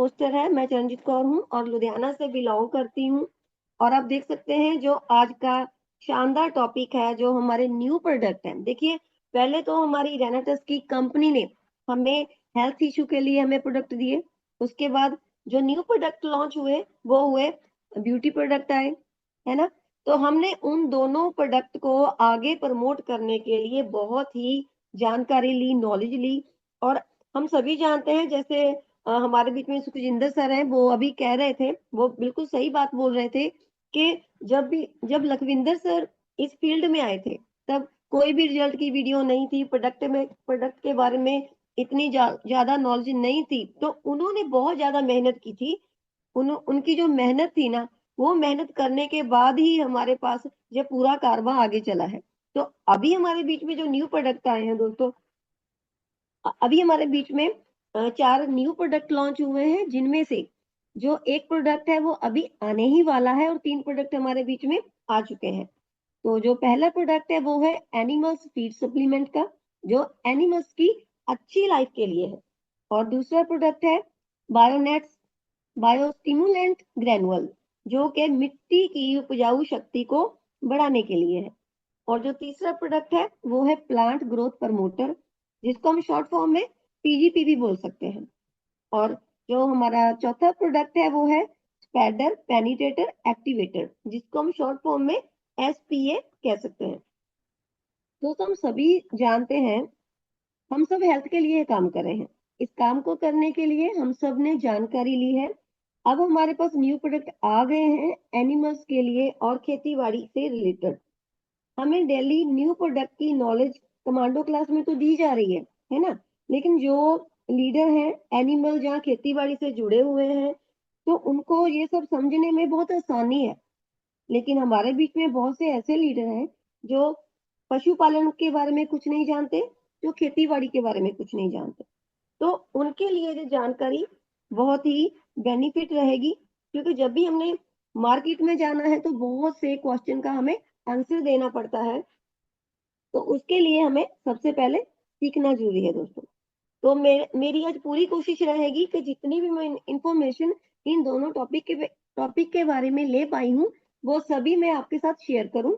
होस्टर है, मैं चरणजीत कौर हूँ और लुधियाना से बिलोंग करती हूँ। और आप देख सकते हैं जो आज का शानदार टॉपिक है, जो हमारे न्यू प्रोडक्ट है। देखिए, पहले तो हमारी रेनाटस की कंपनी ने हमें हेल्थ इशू के लिए हमें प्रोडक्ट दिए। उसके बाद जो न्यू प्रोडक्ट लॉन्च हुए वो हुए ब्यूटी प्रोडक्ट आए, है ना। तो हमने उन दोनों प्रोडक्ट को आगे प्रमोट करने के लिए बहुत ही जानकारी ली, नॉलेज ली। और हम सभी जानते हैं, जैसे हमारे बीच में सुखजिंदर सर हैं, वो अभी कह रहे थे, वो बिल्कुल सही बात बोल रहे थे कि जब लखविंदर सर इस फील्ड में आए थे, तब कोई भी रिजल्ट की वीडियो नहीं थी, प्रोडक्ट के बारे में इतनी ज्यादा नॉलेज नहीं थी। तो उन्होंने बहुत ज्यादा मेहनत की थी। उनकी जो मेहनत थी ना, वो मेहनत करने के बाद ही हमारे पास ये पूरा कारवा आगे चला है। तो अभी हमारे बीच में जो न्यू प्रोडक्ट आए हैं दोस्तों, अभी हमारे बीच में 4 न्यू प्रोडक्ट लॉन्च हुए हैं, जिनमें से जो एक प्रोडक्ट है वो अभी आने ही वाला है और 3 प्रोडक्ट हमारे बीच में आ चुके हैं। तो जो पहला प्रोडक्ट है वो है एनिमल्स फीड सप्लीमेंट का, जो एनिमल्स की अच्छी लाइफ के लिए है। और दूसरा प्रोडक्ट है बायोनेट्स बायोस्टिमुलेंट ग्रेनुअल, जो कि मिट्टी की उपजाऊ शक्ति को बढ़ाने के लिए है। और जो तीसरा प्रोडक्ट है वो है प्लांट ग्रोथ प्रमोटर, जिसको हम शॉर्ट फॉर्म में पीजीपी भी बोल सकते हैं। और जो हमारा चौथा प्रोडक्ट है वो है स्पैडर पेनिट्रेटर एक्टिवेटर, जिसको हम शॉर्ट फॉर्म में एसपीए कह सकते हैं। दोस्तों, हम सभी जानते हैं, हम सब हेल्थ के लिए काम कर रहे हैं। इस काम को करने के लिए हम सब ने जानकारी ली है। अब हमारे पास न्यू प्रोडक्ट आ गए हैं एनिमल्स के लिए और खेती बाड़ी से रिलेटेड। हमें डेली न्यू प्रोडक्ट की नॉलेज कमांडो क्लास में तो दी जा रही है ना। लेकिन जो लीडर हैं एनिमल, जहाँ खेती बाड़ी से जुड़े हुए हैं, तो उनको ये सब समझने में बहुत आसानी है। लेकिन हमारे बीच में बहुत से ऐसे लीडर हैं जो पशुपालन के बारे में कुछ नहीं जानते, जो खेती बाड़ी के बारे में कुछ नहीं जानते। तो उनके लिए ये जानकारी बहुत ही बेनिफिट रहेगी, क्योंकि जब भी हमने मार्केट में जाना है तो बहुत से क्वेश्चन का हमें आंसर देना पड़ता है। तो उसके लिए हमें सबसे पहले सीखना जरूरी है दोस्तों। तो मेरी आज पूरी कोशिश रहेगी कि जितनी भी मैं इंफॉर्मेशन इन दोनों टॉपिक के बारे में ले पाई हूँ, वो सभी मैं आपके साथ शेयर करूं।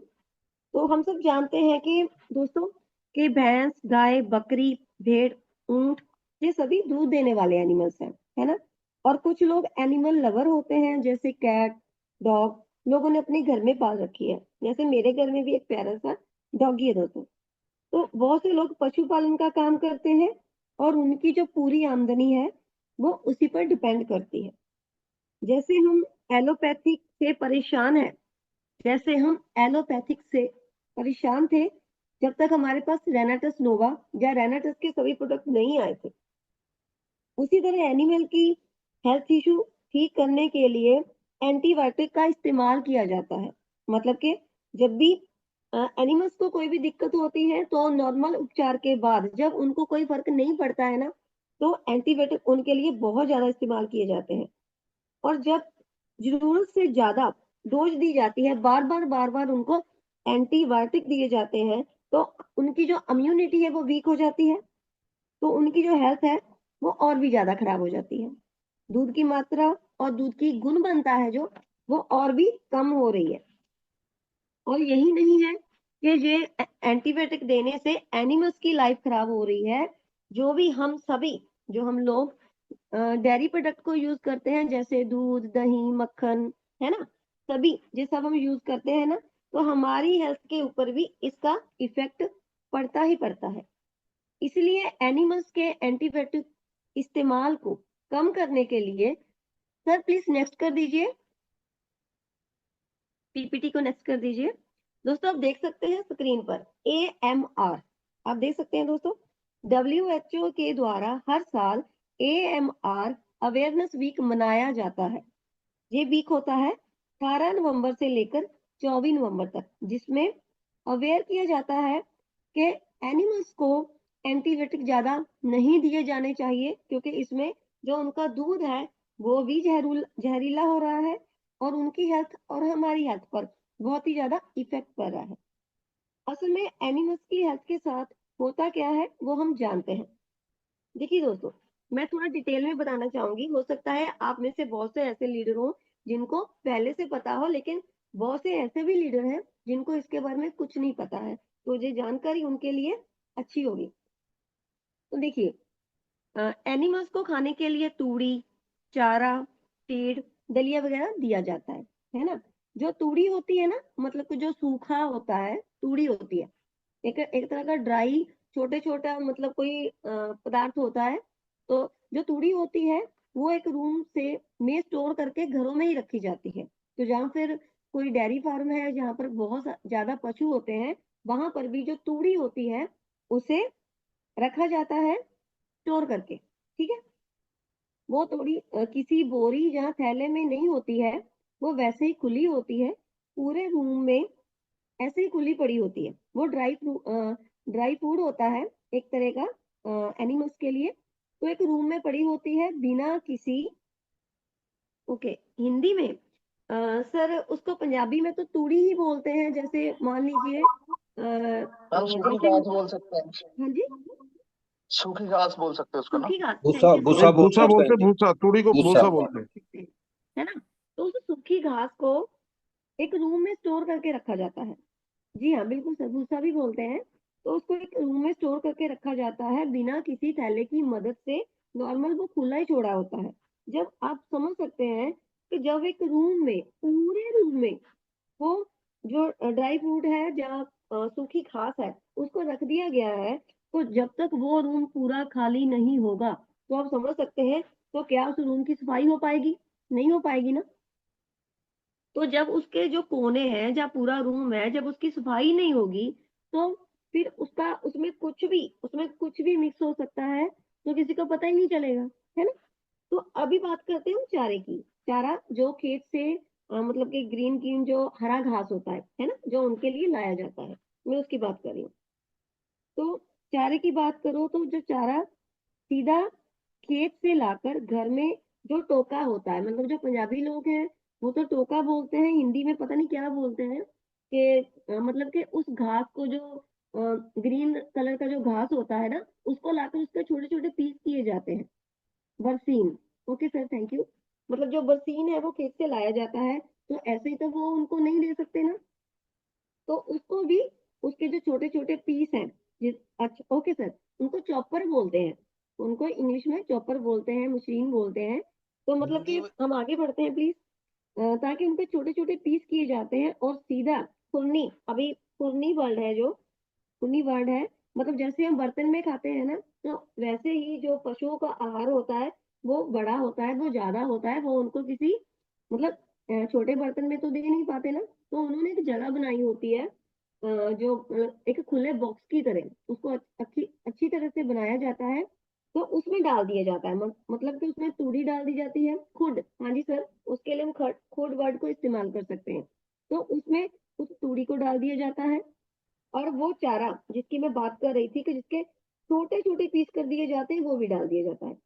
तो हम सब जानते हैं कि दोस्तों, कि भैंस, गाय, बकरी, भेड़, ऊंट, ये सभी दूध देने वाले एनिमल्स हैं, है ना। और कुछ लोग एनिमल लवर होते हैं, जैसे कैट, डॉग, लोगों ने अपने घर में पाल रखी है। जैसे मेरे घर में भी एक प्यारा सा डॉगी है दोस्तों। तो बहुत से लोग पशुपालन का काम करते हैं और उनकी जो पूरी आमदनी है वो उसी पर डिपेंड करती है। जैसे हम एलोपैथिक से परेशान हैं, जैसे हम एलोपैथिक से परेशान थे जब तक हमारे पास रेनाटस नोवा या रेनाटस के सभी प्रोडक्ट नहीं आए थे, उसी तरह एनिमल की हेल्थ इशू ठीक करने के लिए एंटीबायोटिक का इस्तेमाल किया जाता है। मतलब कि जब भी एनिमल्स को कोई भी दिक्कत होती है, तो नॉर्मल उपचार के बाद जब उनको कोई फर्क नहीं पड़ता है ना, तो एंटीबायोटिक उनके लिए बहुत ज्यादा इस्तेमाल किए जाते हैं। और जब जरूरत से ज्यादा डोज दी जाती है, बार बार उनको एंटीबायोटिक दिए जाते हैं, तो उनकी जो इम्यूनिटी है वो वीक हो जाती है। तो उनकी जो हेल्थ है वो और भी ज्यादा खराब हो जाती है। दूध की मात्रा और दूध की गुणवत्ता है जो, वो और भी कम हो रही है। और यही नहीं है कि ये एंटीबायोटिक देने से एनिमल्स की लाइफ खराब हो रही है। जो भी हम सभी, जो हम लोग डेयरी प्रोडक्ट को यूज करते हैं, जैसे दूध, दही, मक्खन, है ना, सभी ये सब हम यूज करते हैं ना, तो हमारी हेल्थ के ऊपर भी इसका इफेक्ट पड़ता ही पड़ता है। इसलिए एनिमल्स के एंटीबायोटिक इस्तेमाल को कम करने के लिए, सर प्लीज नेक्स्ट कर दीजिए, पीपीटी को नेक्स्ट कर दीजिए। दोस्तों, आप देख सकते हैं स्क्रीन पर AMR, आप देख सकते हैं दोस्तों। WHO के द्वारा हर साल AMR अवेयरनेस वीक मनाया जाता है। ये वीक होता है 18 नवंबर से लेकर 24 नवंबर तक, जिसमें अवेयर किया जाता है कि एनिमल्स को एंटीबायोटिक ज्यादा नहीं दिए जाने चाहिए, क्योंकि इसमें जो उनका दूध है वो भी जहरीला हो रहा है और उनकी हेल्थ और हमारी हेल्थ पर बहुत ही ज्यादा इफेक्ट पड़ रहा है। असल में एनिमल्स की हेल्थ के साथ होता क्या है वो हम जानते हैं। देखिए दोस्तों, मैं थोड़ा डिटेल में बताना चाहूंगी। हो सकता है आप में से बहुत से ऐसे लीडर हो जिनको पहले से पता हो, लेकिन बहुत से ऐसे भी लीडर हैं जिनको इसके बारे में कुछ नहीं पता है, तो ये जानकारी उनके लिए अच्छी होगी। तो देखिए, एनिमल्स को खाने के लिए तूड़ी, चारा, फीड, दलिया वगैरह दिया जाता है ना। जो तूड़ी होती है ना, मतलब कि जो सूखा होता है, तूड़ी होती है, एक एक तरह का ड्राई छोटे छोटा मतलब कोई पदार्थ होता है। तो जो तूड़ी होती है वो एक रूम से में स्टोर करके घरों में ही रखी जाती है। तो जहाँ फिर कोई डेयरी फार्म है, जहाँ पर बहुत ज्यादा पशु होते हैं, वहां पर भी जो तूड़ी होती है उसे रखा जाता है स्टोर करके। ठीक है। वो थोड़ी किसी बोरी जहाँ थैले में नहीं होती है, वो वैसे ही खुली होती है, पूरे रूम में ऐसे ही खुली पड़ी होती है। वो ड्राई फूड होता है एक तरह का एनिमल्स के लिए। तो एक रूम में पड़ी होती है बिना किसी, ओके, हिंदी में सर उसको पंजाबी में तो तूड़ी ही बोलते हैं। जैसे मान लीजिए हम सूखी जैसे, घास बोल सकते हैं, हाँ जी, सूखी घास बोल सकते हैं उसको ना। सूखी घास, भूसा थैंक यू सो भूसा मच। नहीं, बोल भूसा सकते बोलते, हैं जी। भूसा, तूड़ी को भूसा। भूसा बोलते हैं। है ना। तो उस सूखी घास को एक रूम में स्टोर करके रखा जाता है। जी हाँ, बिल्कुल सर, भूसा भी बोलते हैं। तो उसको एक रूम में स्टोर करके रखा जाता है बिना किसी थैले की मदद से। नॉर्मल वो खुला ही छोड़ा होता है। जब आप समझ सकते हैं कि जब एक रूम में, पूरे रूम में, वो जो ड्राई फ्रूट है, जहाँ सूखी घास है, उसको रख दिया गया है, तो जब तक वो रूम पूरा खाली नहीं होगा, तो आप समझ सकते हैं, तो क्या उस रूम की सफाई हो पाएगी? नहीं हो पाएगी ना। तो जब उसके जो कोने हैं, जहाँ पूरा रूम है, जब उसकी सफाई नहीं होगी, तो फिर उसका उसमें कुछ भी मिक्स हो सकता है, तो किसी को पता ही नहीं चलेगा, है ना। तो अभी बात करते हैं हम चारे की। चारा जो खेत से मतलब कि ग्रीन ग्रीन जो हरा घास होता है ना, जो उनके लिए लाया जाता है, मैं उसकी बात कर रही हूँ। तो चारे की बात करो तो जो चारा सीधा खेत से लाकर घर में, जो टोका होता है, मतलब जो पंजाबी लोग हैं वो तो टोका बोलते हैं, हिंदी में पता नहीं क्या बोलते हैं, कि मतलब कि उस घास को जो ग्रीन कलर का जो घास होता है ना, उसको लाकर उसके छोटे छोटे पीस किए जाते हैं। बरसीन, ओके सर, थैंक यू। मतलब जो बरसीन है वो खेत से लाया जाता है, तो ऐसे ही तो वो उनको नहीं दे सकते ना। तो उसको भी, उसके जो छोटे छोटे पीस हैं, जिस, अच्छा ओके सर, उनको चॉपर बोलते हैं। उनको इंग्लिश में चॉपर बोलते हैं, मशीन बोलते हैं। तो मतलब कि हिंदी में हम आगे बढ़ते हैं प्लीज। ताकि उनके छोटे छोटे पीस किए जाते हैं और सीधा फुरनी, अभी फुरनी वर्ड है, जो फुरनी वर्ड है, मतलब जैसे हम बर्तन में खाते हैं ना, तो वैसे ही जो पशुओं का आहार होता है वो बड़ा होता है, वो ज्यादा होता है, वो उनको किसी मतलब छोटे बर्तन में तो दे नहीं पाते ना। तो उन्होंने एक जगह बनाई होती है, जो एक खुले बॉक्स की तरह, उसको अच्छी अच्छी तरह से बनाया जाता है। तो उसमें डाल दिया जाता है, मतलब कि उसमें तूड़ी डाल दी जाती है, खुद, हाँ जी सर, उसके लिए हम खुद वर्ड को इस्तेमाल कर सकते हैं। तो उसमें उस तूड़ी को डाल दिया जाता है, और वो चारा जिसकी मैं बात कर रही थी कि जिसके छोटे छोटे पीस कर दिए जाते हैं, वो भी डाल दिया जाता है।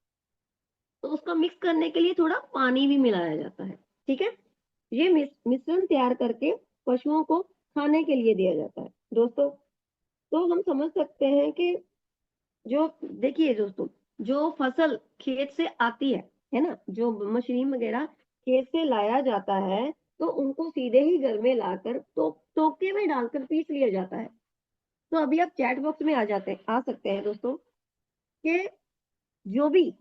तो उसका मिक्स करने के लिए थोड़ा पानी भी मिलाया जाता है। ठीक है। ये मिश्रण तैयार करके पशुओं को खाने के लिए दिया जाता है दोस्तों। तो हम समझ सकते हैं कि जो, देखिए दोस्तों, जो फसल खेत से आती है ना, जो मशीन वगैरह खेत से लाया जाता है, तो उनको सीधे ही घर में लाकर तो टोके में डालकर पीस लिया जाता है। तो अभी आप चैट बॉक्स में आ सकते हैं दोस्तों, कि जो भी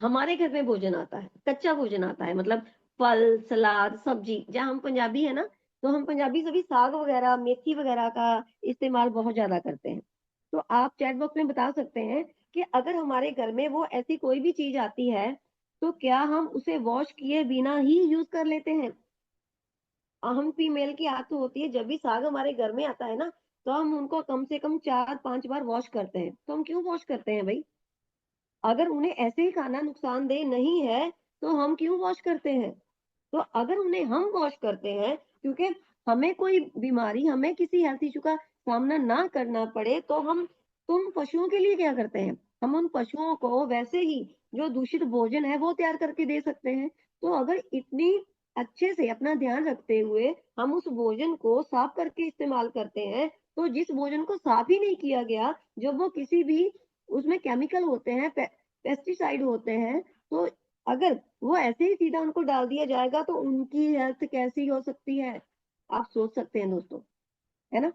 हमारे घर में भोजन आता है, कच्चा भोजन आता है, मतलब फल, सलाद, सब्जी, जहाँ हम पंजाबी है ना, तो हम पंजाबी सभी साग वगैरह, मेथी वगैरह का इस्तेमाल बहुत ज्यादा करते हैं। तो आप चैट बॉक्स में बता सकते हैं कि अगर हमारे घर में वो ऐसी कोई भी चीज आती है, तो क्या हम उसे वॉश किए बिना ही यूज कर लेते हैं? हम फीमेल की आदत होती है, जब भी साग हमारे घर में आता है ना, तो हम उनको कम से कम 4-5 बार वॉश करते हैं। तो हम क्यों वॉश करते हैं भाई? अगर उन्हें ऐसे ही खाना नुकसानदेह नहीं है, तो हम क्यों वॉश करते हैं? तो अगर उन्हें हम वॉश करते हैं, क्योंकि हमें कोई बीमारी, हमें किसी हेल्थ इशू का सामना ना करना पड़े, तो हम तुम पशुओं के लिए क्या करते हैं? हम उन पशुओं को वैसे ही जो दूषित भोजन है वो तैयार करके दे सकते हैं। तो अगर इतनी अच्छे से अपना ध्यान रखते हुए हम उस भोजन को साफ करके इस्तेमाल करते हैं, तो जिस भोजन को साफ ही नहीं किया गया, जब वो किसी भी, उसमें केमिकल होते हैं, पेस्टिसाइड होते हैं, तो अगर वो ऐसे ही सीधा उनको डाल दिया जाएगा तो उनकी हेल्थ कैसी हो सकती है, आप सोच सकते हैं दोस्तों, है ना।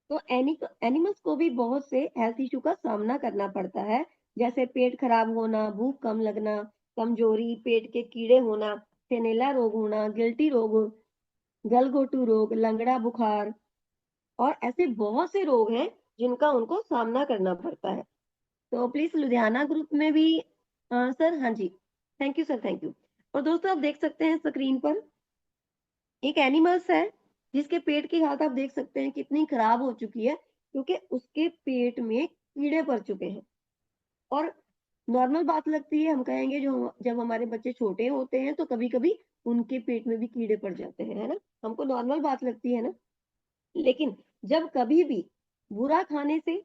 तो एनिमल्स को भी बहुत से हेल्थ इशू का सामना करना पड़ता है, जैसे पेट खराब होना, भूख कम लगना, कमजोरी, पेट के कीड़े होना, फेनेला रोग होना, गिल्टी रोग, गलघोटू रोग, लंगड़ा बुखार, और ऐसे बहुत से रोग हैं जिनका उनको सामना करना पड़ता है। तो प्लीज लुधियाना ग्रुप में भी सर, हाँ जी, thank you sir, thank you. और दोस्तों आप देख सकते हैं स्क्रीन पर एक एनिमल्स है जिसके पेट की हालत आप देख सकते हैं कितनी खराब हो चुकी है, क्योंकि उसके पेट में कीड़े पड़ चुके हैं। और नॉर्मल बात लगती है, हम कहेंगे जो जब हमारे बच्चे छोटे होते हैं तो कभी कभी उनके पेट में भी कीड़े पड़ जाते हैं, है ना, हमको नॉर्मल बात लगती है ना। लेकिन जब कभी भी बुरा खाने से,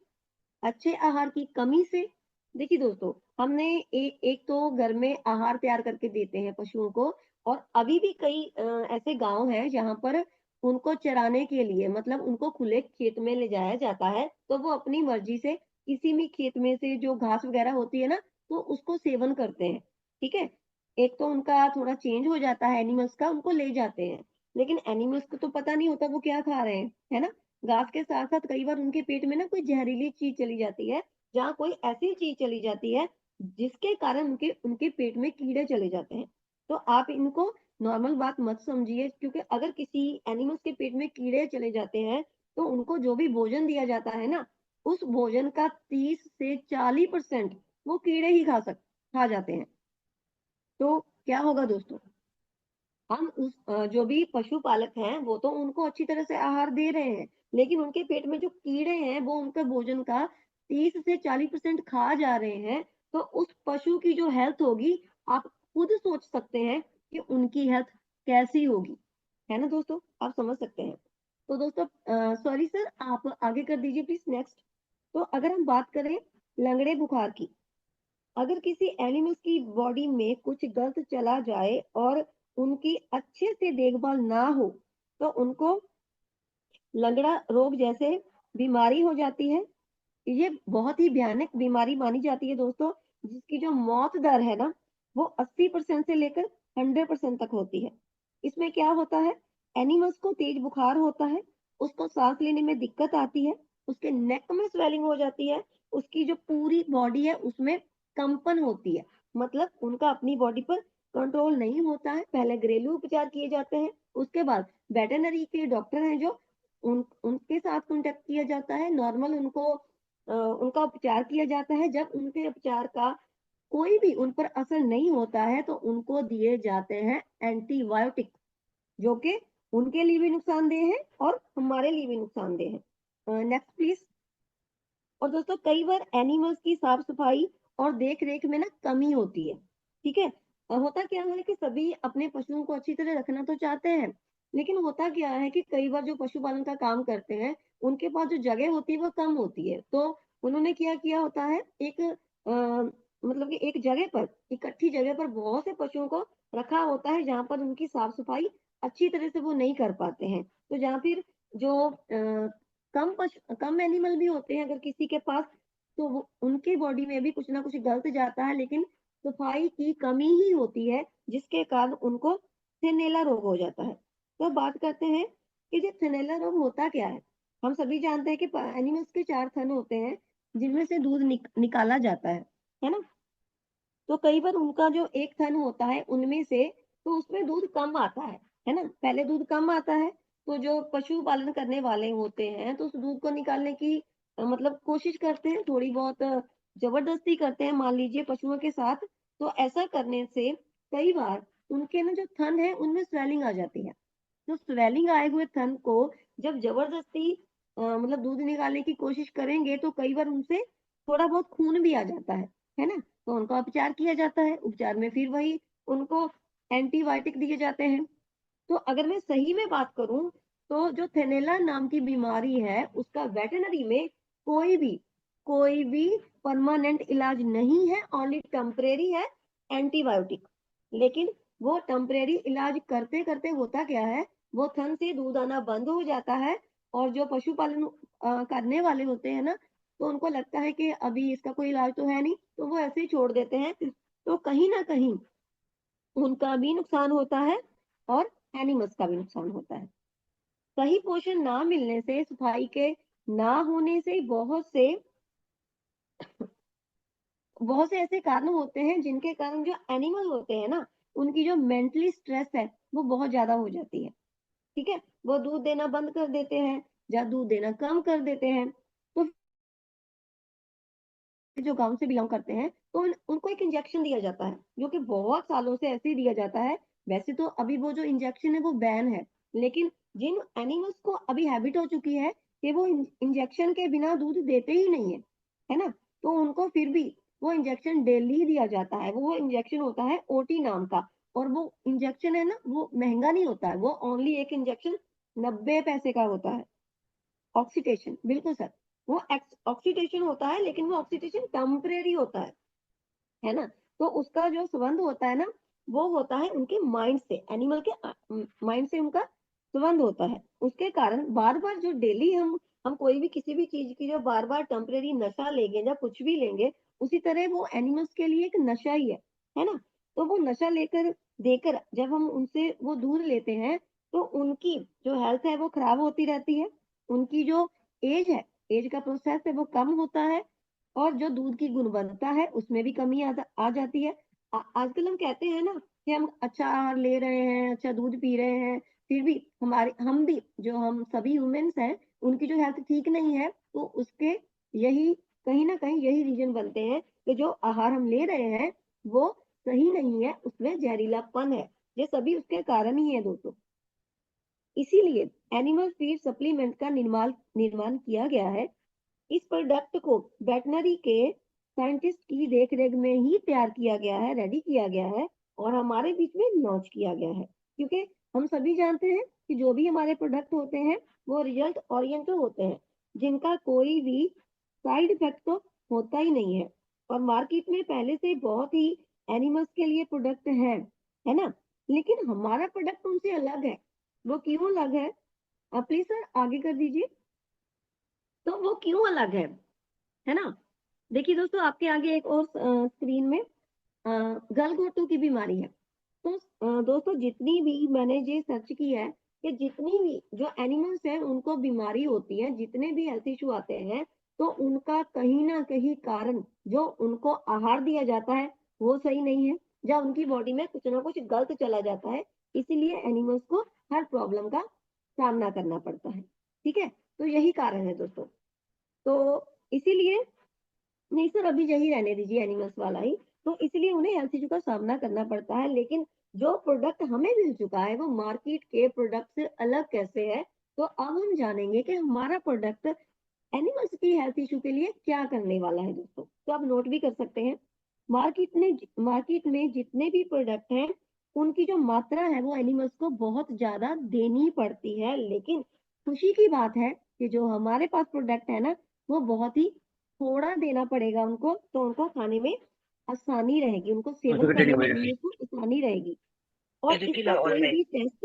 अच्छे आहार की कमी से, देखिए दोस्तों, हमने एक तो घर में आहार तैयार करके देते हैं पशुओं को, और अभी भी कई ऐसे गांव हैं जहां पर उनको चराने के लिए, मतलब उनको खुले खेत में ले जाया जाता है, तो वो अपनी मर्जी से किसी भी खेत में से जो घास वगैरह होती है ना, तो उसको सेवन करते हैं। ठीक है, एक तो उनका थोड़ा चेंज हो जाता है, एनिमल्स का, उनको ले जाते हैं। लेकिन एनिमल्स को तो पता नहीं होता वो क्या खा रहे हैं, है ना। घास के साथ साथ कई बार उनके पेट में ना कोई जहरीली चीज चली जाती है, जहाँ कोई ऐसी चीज चली जाती है जिसके कारण उनके उनके पेट में कीड़े चले जाते हैं। तो आप इनको नॉर्मल बात मत समझिए, क्योंकि अगर किसी एनिमल्स के पेट में कीड़े चले जाते हैं तो उनको जो भी भोजन दिया जाता है ना, उस भोजन का 30 से 40% वो कीड़े ही खा जाते हैं। तो क्या होगा दोस्तों, हम जो भी पशुपालक हैं वो तो उनको अच्छी तरह से आहार दे रहे हैं, लेकिन उनके पेट में जो कीड़े हैं वो उनके भोजन का 30 से 40% खा जा रहे हैं। तो उस पशु की जो हेल्थ होगी, आप खुद सोच सकते हैं कि उनकी हेल्थ कैसी होगी, है ना दोस्तों, आप समझ सकते हैं। तो दोस्तों, सॉरी सर, आप आगे कर दीजिए प्लीज, नेक्स्ट। तो अगर हम बात करें लंगड़े बुखार की, अगर किसी एनिमल्स की बॉडी में कुछ गलत चला जाए और उनकी अच्छे से देखभाल ना हो, तो उनको लंगड़ा रोग जैसे बीमारी हो जाती है। ये बहुत ही भयानक बीमारी मानी जाती है दोस्तों, जिसकी जो मौत दर है ना, वो 80% से लेकर 100% तक होती है। इसमें क्या होता है, एनिमल्स को तेज बुखार होता है, उसको सांस लेने में दिक्कत आती है, उसके नेक में स्वेलिंग हो जाती है, उसकी जो पूरी बॉडी है उसमें कंपन होती है, मतलब उनका अपनी बॉडी पर कंट्रोल नहीं होता है। पहले घरेलू उपचार किए जाते हैं, उसके बाद वेटरनरी के डॉक्टर हैं जो उनके साथ कांटेक्ट किया जाता है, नॉर्मल उनका उपचार किया जाता है। जब उनके उपचार का कोई भी उन पर असर नहीं होता है तो उनको दिए जाते हैं एंटीबायोटिक, जो कि उनके लिए भी नुकसानदेह है और हमारे लिए भी नुकसानदेह है। Next please. और दोस्तों, कई बार एनिमल्स की साफ सफाई और देख रेख में ना कमी होती है। ठीक है, होता क्या है कि सभी अपने पशुओं को अच्छी तरह रखना तो चाहते हैं, लेकिन होता क्या है कि कई बार जो पशुपालन का काम करते हैं उनके पास जो जगह होती है वो कम होती है। तो उन्होंने क्या किया होता है, एक मतलब कि एक जगह पर, इकट्ठी जगह पर बहुत से पशुओं को रखा होता है, जहाँ पर उनकी साफ सफाई अच्छी तरह से वो नहीं कर पाते हैं। तो जहाँ फिर जो कम एनिमल भी होते हैं अगर किसी के पास, तो वो उनके बॉडी में भी कुछ ना कुछ गलत जाता है, लेकिन सफाई की कमी ही होती है, जिसके कारण उनको थेनेला रोग हो जाता है। तो बात करते हैं कि जो थेनेला रोग होता क्या है। हम सभी जानते हैं कि एनिमल्स के 4 थन होते हैं जिनमें से दूध निकाला जाता है ना। तो कई बार उनका जो एक थन होता है उनमें से, तो उसमें दूध कम आता है ना, पहले दूध कम आता है। तो जो पशु पालन करने वाले होते हैं तो उस दूध को निकालने की मतलब कोशिश करते हैं, थोड़ी बहुत जबरदस्ती करते हैं, मान लीजिए पशुओं के साथ। तो ऐसा करने से कई बार उनके ना जो थन है उनमें स्वेलिंग आ जाती है। तो स्वेलिंग आए हुए थन को जब जबरदस्ती मतलब दूध निकालने की कोशिश करेंगे तो कई बार उनसे थोड़ा बहुत खून भी आ जाता है ना। तो उनका उपचार किया जाता है, उपचार में फिर वही उनको एंटीबायोटिक दिए जाते हैं। तो अगर मैं सही में बात करूं, तो जो थेनेला नाम की बीमारी है उसका वेटरनरी में कोई भी परमानेंट इलाज नहीं है, ओनली टेम्परेरी है, एंटीबायोटिक। लेकिन वो टेम्परेरी इलाज करते करते होता क्या है, वो थन से दूध आना बंद हो जाता है, और जो पशुपालन करने वाले होते हैं ना, तो उनको लगता है कि अभी इसका कोई इलाज तो है नहीं, तो वो ऐसे ही छोड़ देते हैं। तो कहीं ना कहीं उनका भी नुकसान होता है और एनिमल्स का भी नुकसान होता है। सही पोषण ना मिलने से, सफाई के ना होने से बहुत से ऐसे कारण होते हैं जिनके कारण जो एनिमल होते हैं ना, उनकी जो मेंटली स्ट्रेस है वो बहुत ज्यादा हो जाती है। ठीक है, वो दूध देना बंद कर देते हैं या दूध देना कम कर देते हैं। तो जो गांव से बिलोंग करते हैं तो उनको एक इंजेक्शन दिया जाता है, जो कि बहुत सालों से ऐसे ही दिया जाता है। वैसे तो अभी वो जो इंजेक्शन है वो बैन है, लेकिन जिन एनिमल्स को अभी हैबिट हो चुकी है कि वो इंजेक्शन के बिना दूध देते ही नहीं है, है ना, तो उनको फिर भी वो इंजेक्शन डेली दिया जाता है। वो इंजेक्शन होता है ओटी नाम का, और वो इंजेक्शन है ना, वो महंगा नहीं होता है, वो ओनली एक इंजेक्शन 90 पैसे का होता है। ऑक्सीडेशन, बिल्कुल सर, वो ऑक्सीडेशन होता है, लेकिन वो ऑक्सीडेशन टेम्परेरी होता है ना। तो उसका जो संबंध होता है ना, वो होता है उनके माइंड से, एनिमल के माइंड से उनका संबंध होता है। उसके कारण बार बार जो डेली हम कोई भी किसी भी चीज की जो बार बार टेम्परेरी नशा लेंगे या कुछ भी लेंगे, उसी तरह वो एनिमल्स के लिए एक नशा ही है ना। तो वो नशा लेकर देकर जब हम उनसे वो दूध लेते हैं, तो उनकी जो हेल्थ है वो खराब होती रहती है। उनकी जो एज है, एज का प्रोसेस है वो कम होता है, और जो दूध की गुणवत्ता है उसमें भी कमी आ जाती है। आजकल हम कहते हैं ना कि हम अच्छा आहार ले रहे हैं, अच्छा दूध पी रहे हैं, फिर भी हम भी जो हम सभी वुमेन्स हैं, उनकी जो हेल्थ ठीक नहीं है, तो उसके यही कहीं ना कहीं यही रीजन बनते हैं कि जो आहार हम ले रहे हैं वो सही नहीं है, उसमें जहरीलापन है। ये सभी उसके कारण ही है दोस्तों। इसीलिए एनिमल फीड सप्लीमेंट का निर्माण निर्माण किया गया है। इस प्रोडक्ट को वेटनरी के साइंटिस्ट की देखरेख में ही तैयार किया गया है, रेडी किया गया है, और हमारे बीच में लॉन्च किया गया है। क्योंकि हम सभी जानते हैं कि जो भी हमारे प्रोडक्ट होते हैं वो रिजल्ट ओरिएंटेड होते हैं, जिनका कोई भी साइड इफेक्ट तो होता ही नहीं है। और मार्केट में पहले से बहुत ही एनिमल्स के लिए प्रोडक्ट है ना, लेकिन हमारा प्रोडक्ट उनसे अलग है। वो क्यों अलग है? प्लीज सर आगे कर दीजिए। तो वो क्यों अलग है ना। देखिए दोस्तों, आपके आगे एक और स्क्रीन में गलघोटू की बीमारी है। तो दोस्तों, जितनी भी मैंने ये सर्च की है कि जितनी भी जो एनिमल्स हैं उनको बीमारी होती है, जितने भी हेल्थ इशू आते हैं, तो उनका कहीं ना कहीं कारण जो उनको आहार दिया जाता है वो सही नहीं है, या उनकी बॉडी में कुछ ना कुछ गलत चला जाता है। इसीलिए एनिमल्स को हर प्रॉब्लम का सामना करना पड़ता है। ठीक है, तो यही कारण है दोस्तों। तो इसीलिए, नहीं सर अभी यही रहने दीजिए एनिमल्स वाला ही। तो इसलिए उन्हें हेल्थ इशू का सामना करना पड़ता है। लेकिन जो प्रोडक्ट हमें मिल चुका है वो मार्केट के प्रोडक्ट से अलग कैसे है, तो अब हम जानेंगे कि हमारा प्रोडक्ट एनिमल्स की हेल्थ इशू के लिए क्या करने वाला है दोस्तों। तो आप नोट भी कर सकते हैं। मार्केट में जितने भी प्रोडक्ट हैं, उनकी जो मात्रा है वो एनिमल्स को बहुत ज्यादा देनी पड़ती है, लेकिन खुशी की बात है कि जो हमारे पास प्रोडक्ट है ना, वो बहुत ही थोड़ा देना पड़ेगा उनको, तो उनको खाने में आसानी रहेगी, उनको सेवन करने में एनिमल्स को आसानी रहेगी। और इसका कोई भी टेस्ट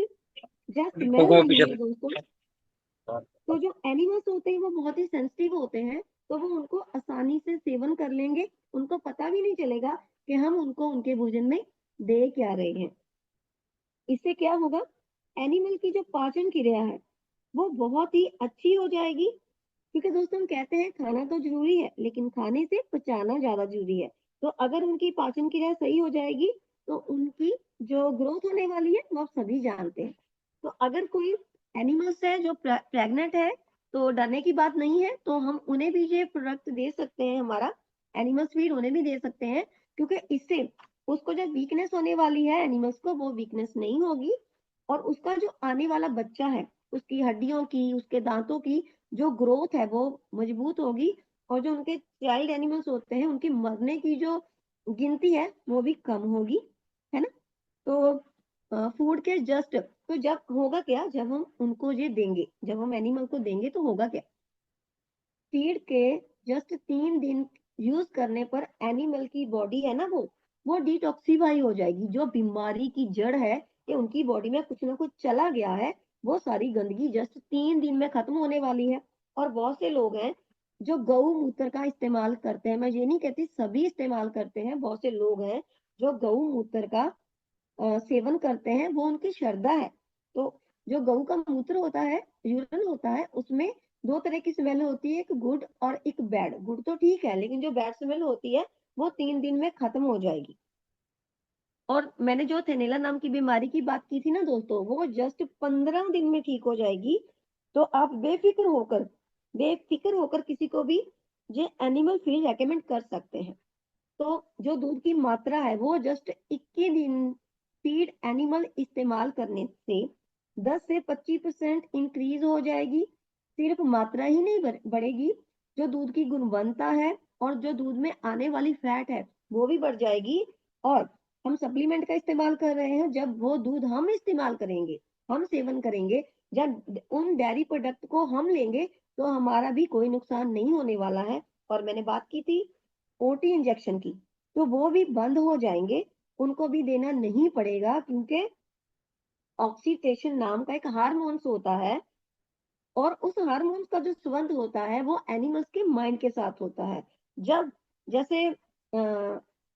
या स्मेल नहीं है दोस्तों। तो जो एनिमल्स होते हैं वो बहुत ही सेंसिटिव होते हैं, तो वो उनको आसानी से सेवन कर लेंगे, उनको पता भी नहीं चलेगा कि हम उनको उनके भोजन में दे क्या रहे हैं। इससे क्या होगा, एनिमल की जो पाचन क्रिया है वो बहुत ही अच्छी हो जाएगी। क्योंकि दोस्तों हम कहते हैं खाना तो जरूरी है, लेकिन खाने से पचाना ज्यादा जरूरी है। तो अगर उनकी पाचन क्रिया सही हो जाएगी, तो उनकी जो ग्रोथ होने वाली है वो आप सभी जानते हैं। तो अगर कोई एनिमल्स है जो प्रेग्नेंट है, तो डरने की बात नहीं है, तो हम उन्हें भी ये प्रोडक्ट दे सकते हैं, हमारा एनिमल्स फीड उन्हें भी दे सकते हैं। क्योंकि इससे उसको जो वीकनेस होने वाली है एनिमल्स को, वो वीकनेस नहीं होगी, और उसका जो आने वाला बच्चा है, उसकी हड्डियों की, उसके दांतों की जो ग्रोथ है वो मजबूत होगी। और जो उनके चाइल्ड एनिमल्स होते हैं उनकी मरने की जो गिनती है वो भी कम होगी, है ना। तो फूड के जस्ट, तो जब होगा क्या, जब हम उनको ये देंगे, जब हम एनिमल को देंगे तो होगा क्या, फीड के जस्ट 3 दिन यूज करने पर एनिमल की बॉडी है ना, वो डिटॉक्सीफाई हो जाएगी। जो बीमारी की जड़ है कि उनकी बॉडी में कुछ ना कुछ चला गया है, वो सारी गंदगी जस्ट 3 दिन में खत्म होने वाली है। और बहुत से लोग हैं जो गौमूत्र का इस्तेमाल करते हैं, मैं ये नहीं कहती सभी इस्तेमाल करते हैं, बहुत से लोग हैं जो गौमूत्र का सेवन करते हैं, वो उनकी श्रद्धा है। तो जो गऊ का मूत्र होता है, यूरिन होता है, उसमें दो तरह की स्मेल होती है, एक गुड और एक बैड। गुड तो ठीक है, लेकिन जो बैड स्मेल होती है वो 3 दिन में खत्म हो जाएगी। और मैंने जो थेनेला नाम की बीमारी की बात की थी ना दोस्तों, वो जस्ट 15 दिन में ठीक हो जाएगी। तो आप बेफिक्र होकर किसी को भी ये एनिमल फीड रेकमेंड कर सकते हैं। तो जो दूध की मात्रा है वो जस्ट 21 दिन फीड एनिमल इस्तेमाल करने से 10 से 25% इंक्रीज हो जाएगी। सिर्फ मात्रा ही नहीं बढ़ेगी, जो दूध की गुणवत्ता है और जो दूध में आने वाली फैट है वो भी बढ़ जाएगी। और हम सप्लीमेंट का इस्तेमाल कर रहे हैं, जब वो दूध हम इस्तेमाल करेंगे, हम सेवन करेंगे, जब उन डेयरी प्रोडक्ट को हम लेंगे, तो हमारा भी कोई नुकसान नहीं होने वाला है। और मैंने बात की थी ओटी इंजेक्शन की, तो वो भी बंद हो जाएंगे, उनको भी देना नहीं पड़ेगा, क्योंकि ऑक्सीटेशन नाम का एक हार्मोन्स होता है, और उस हार्मोन्स का जो संबंध होता है वो एनिमल्स के माइंड के साथ होता है। जब जैसे